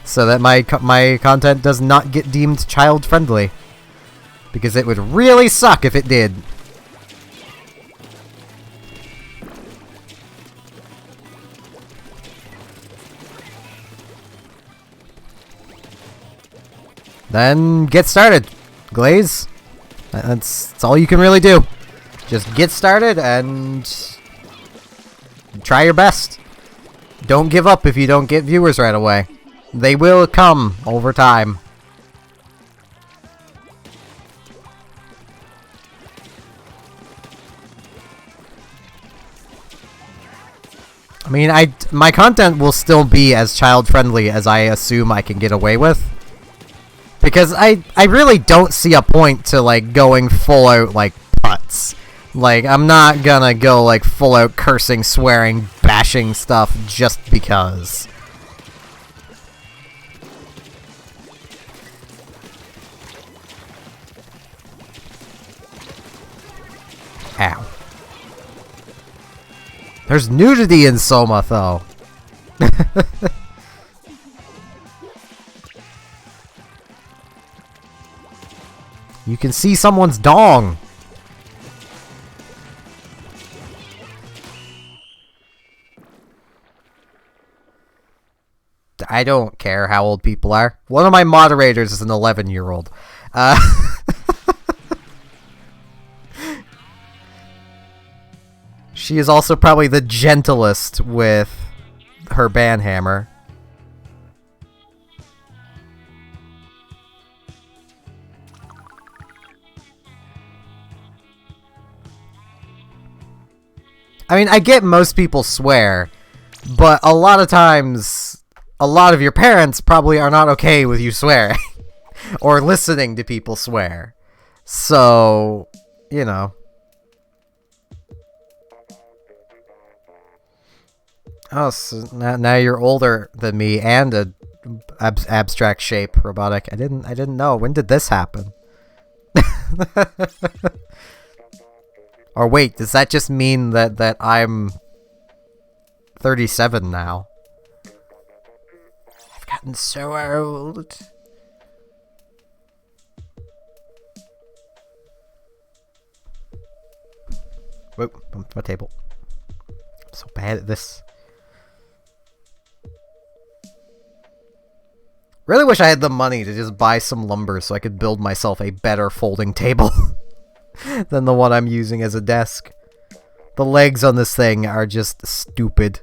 So that my content does not get deemed child-friendly. Because it would really suck if it did. Then get started, Glaze. That's all you can really do. Just get started and try your best. Don't give up if you don't get viewers right away. They will come over time. I mean, my content will still be as child-friendly as I assume I can get away with. Because I really don't see a point to, like, going full out, like, putts. Like, I'm not gonna go, like, full out cursing, swearing, bashing stuff just because. Ow. There's nudity in Soma, though. You can see someone's dong. I don't care how old people are. One of my moderators is an 11-year-old. She is also probably the gentlest with her banhammer. I mean, I get most people swear, but a lot of times, a lot of your parents probably are not okay with you swearing. Or listening to people swear. So, you know. Oh, so now you're older than me and a abstract shape robotic. I didn't know. When did this happen? Or wait, does that just mean that I'm 37 now? I've gotten so old. Whoa, bumped my table. I'm so bad at this. Really wish I had the money to just buy some lumber so I could build myself a better folding table than the one I'm using as a desk. The legs on this thing are just stupid.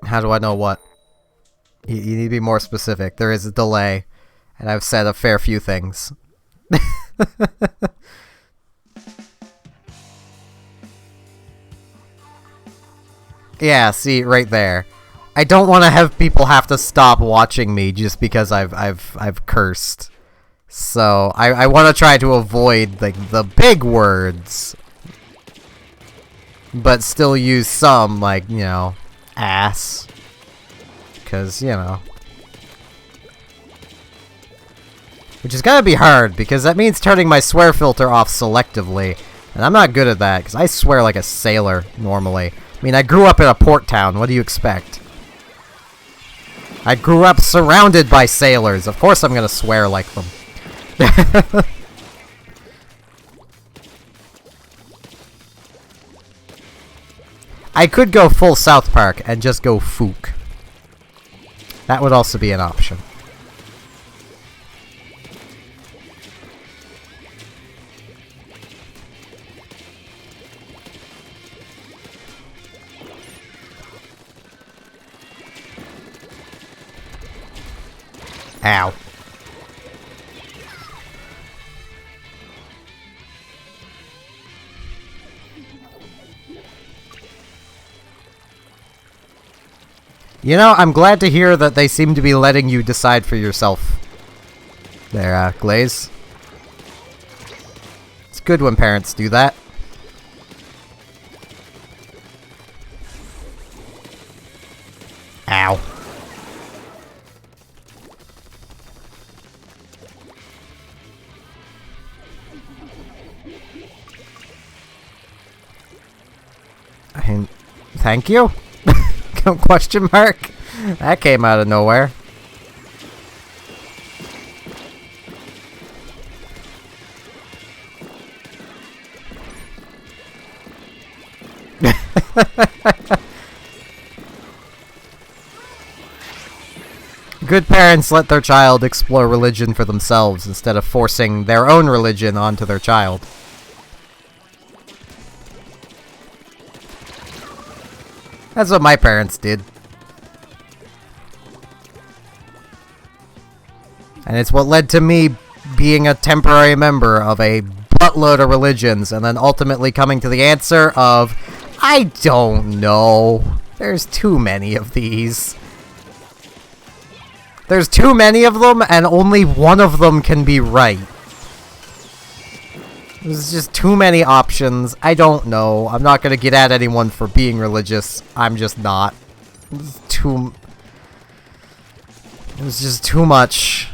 How do I know what? You need to be more specific. There is a delay, and I've said a fair few things. Yeah, see, right there. I don't want to have people have to stop watching me just because I've cursed. So I want to try to avoid like the big words, but still use some, like, you know, ass. Because, you know. Which is gonna be hard, because that means turning my swear filter off selectively. And I'm not good at that, because I swear like a sailor, normally. I mean, I grew up in a port town, what do you expect? I grew up surrounded by sailors, of course I'm gonna swear like them. I could go full South Park and just go Fook. That would also be an option. Ow. You know, I'm glad to hear that they seem to be letting you decide for yourself. There, Glaze. It's good when parents do that. Ow. Thank you? Question mark? That came out of nowhere. Good parents let their child explore religion for themselves instead of forcing their own religion onto their child. That's what my parents did. And it's what led to me being a temporary member of a buttload of religions and then ultimately coming to the answer of, I don't know. There's too many of these. There's too many of them and only one of them can be right. There's just too many options. I don't know. I'm not gonna get at anyone for being religious. I'm just not. It's just too much.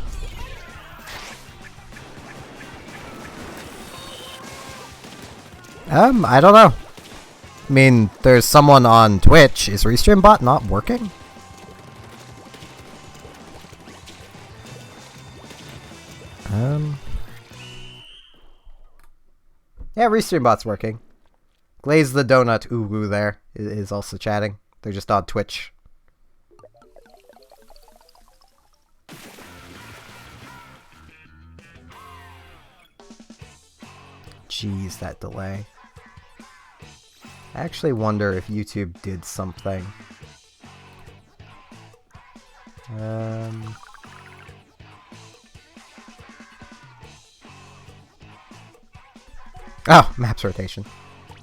I don't know. I mean, there's someone on Twitch. Is Restream Bot not working? Yeah, Restream Bot's working. Glaze the Donut Uwu there is also chatting. They're just on Twitch. Jeez, that delay. I actually wonder if YouTube did something. Oh, maps rotation.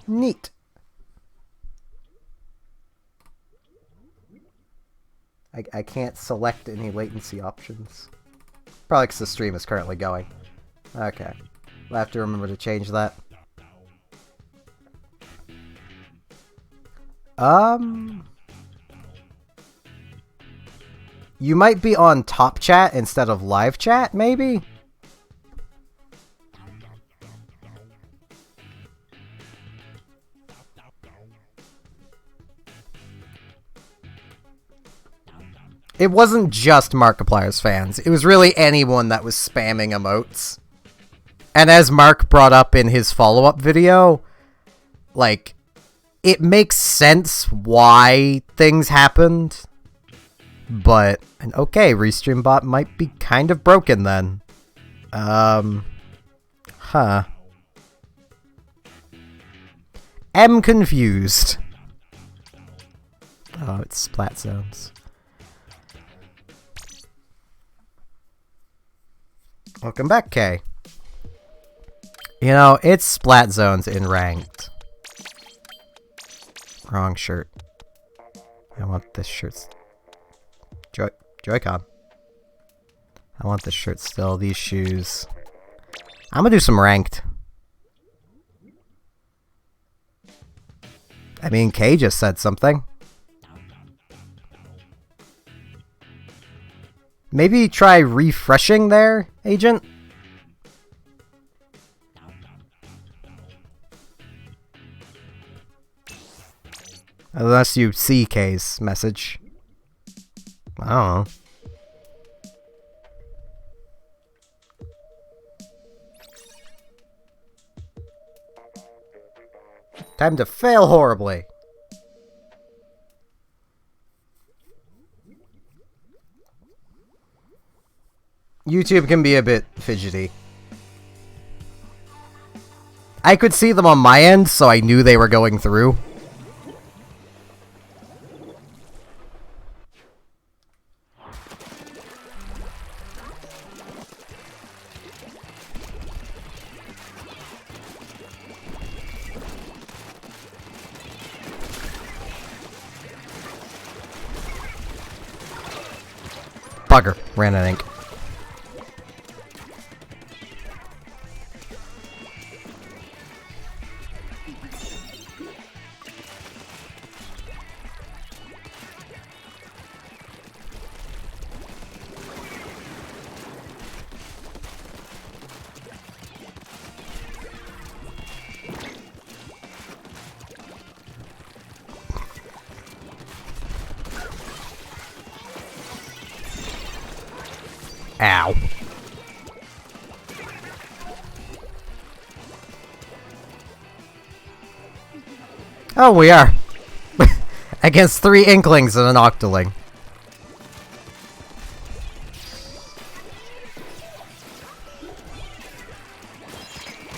Neat. I can't select any latency options. Probably because the stream is currently going. Okay. We'll have to remember to change that. You might be on top chat instead of live chat, maybe? It wasn't just Markiplier's fans. It was really anyone that was spamming emotes. And as Mark brought up in his follow-up video, like, it makes sense why things happened. But, and okay, Restream bot might be kind of broken then. Huh. Am confused. Oh, it's Splat Zones. Welcome back, Kay. You know, it's Splat Zones in Ranked. Wrong shirt. I want this shirt. Joy-Con. I want this shirt still. These shoes. I'm gonna do some Ranked. I mean, Kay just said something. Maybe try refreshing there, Agent? Unless you see Kay's message. I don't know. Time to fail horribly. YouTube can be a bit fidgety. I could see them on my end, so I knew they were going through. Bugger. Ran an ink. Ow. Oh, we are. Against 3 Inklings and an Octoling.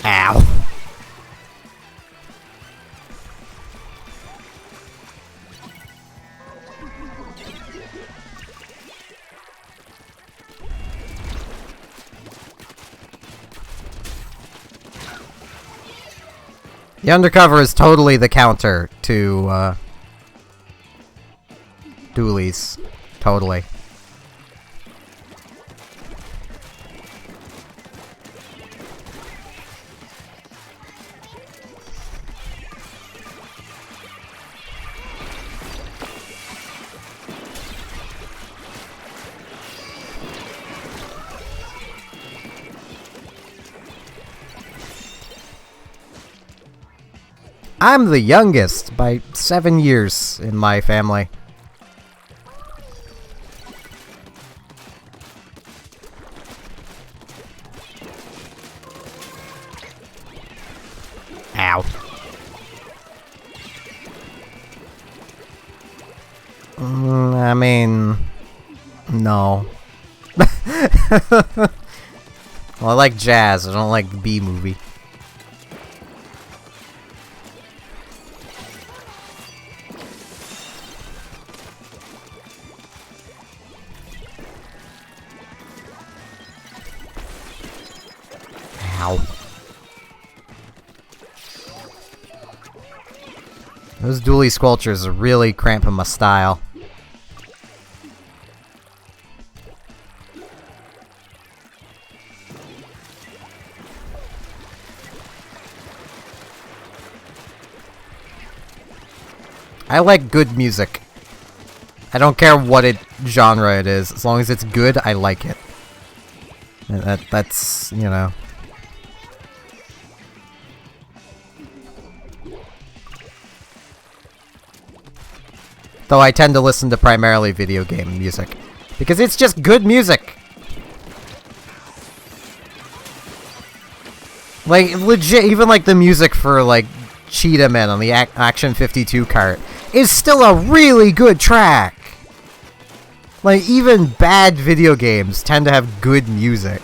Ow. The undercover is totally the counter to, Doolies. Totally. I'm the youngest by 7 years in my family. Ow. I mean, no. Well, I like jazz. I don't like B-movie. Ow. Those dually squelchers are really cramping my style. I like good music. I don't care what genre it is. As long as it's good, I like it. And that's, you know. Though I tend to listen to primarily video game music. Because it's just good music! Like, legit, even like the music for, like, Cheetah Men on the Action 52 cart is still a really good track! Like, even bad video games tend to have good music.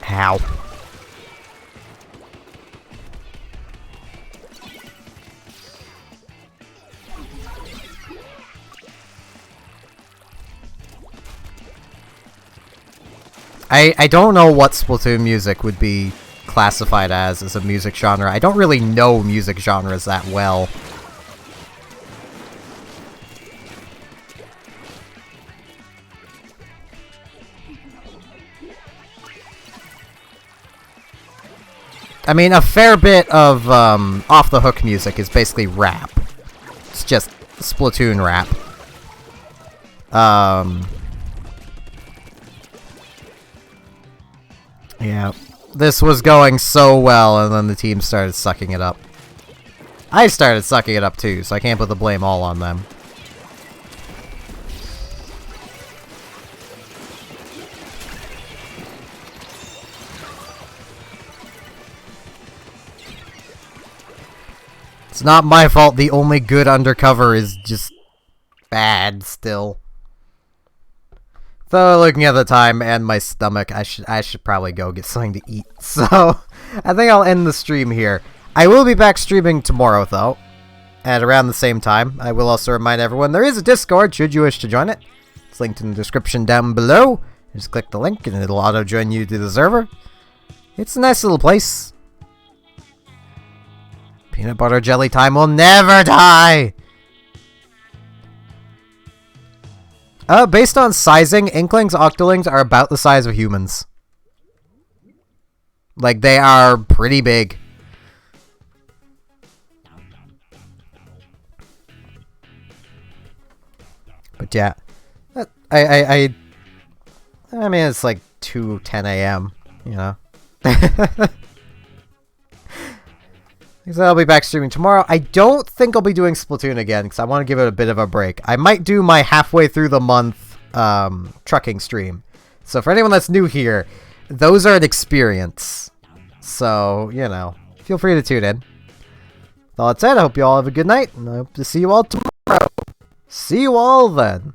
How? I don't know what Splatoon music would be classified as a music genre. I don't really know music genres that well. I mean, a fair bit of off-the-hook music is basically rap. It's just Splatoon rap. Yeah. This was going so well, and then the team started sucking it up. I started sucking it up too, so I can't put the blame all on them. It's not my fault the only good undercover is just bad still. So, looking at the time and my stomach, I should probably go get something to eat. So, I think I'll end the stream here. I will be back streaming tomorrow, though, at around the same time. I will also remind everyone there is a Discord, should you wish to join it. It's linked in the description down below. Just click the link and it'll auto-join you to the server. It's a nice little place. Peanut butter jelly time will never die! Based on sizing, Inklings, Octolings are about the size of humans. Like, they are pretty big. But yeah. I mean, it's like 2:10 a.m., you know? So I'll be back streaming tomorrow. I don't think I'll be doing Splatoon again, because I want to give it a bit of a break. I might do my halfway through the month trucking stream. So for anyone that's new here, those are an experience. So, you know, feel free to tune in. With all that said, I hope you all have a good night, and I hope to see you all tomorrow. See you all then.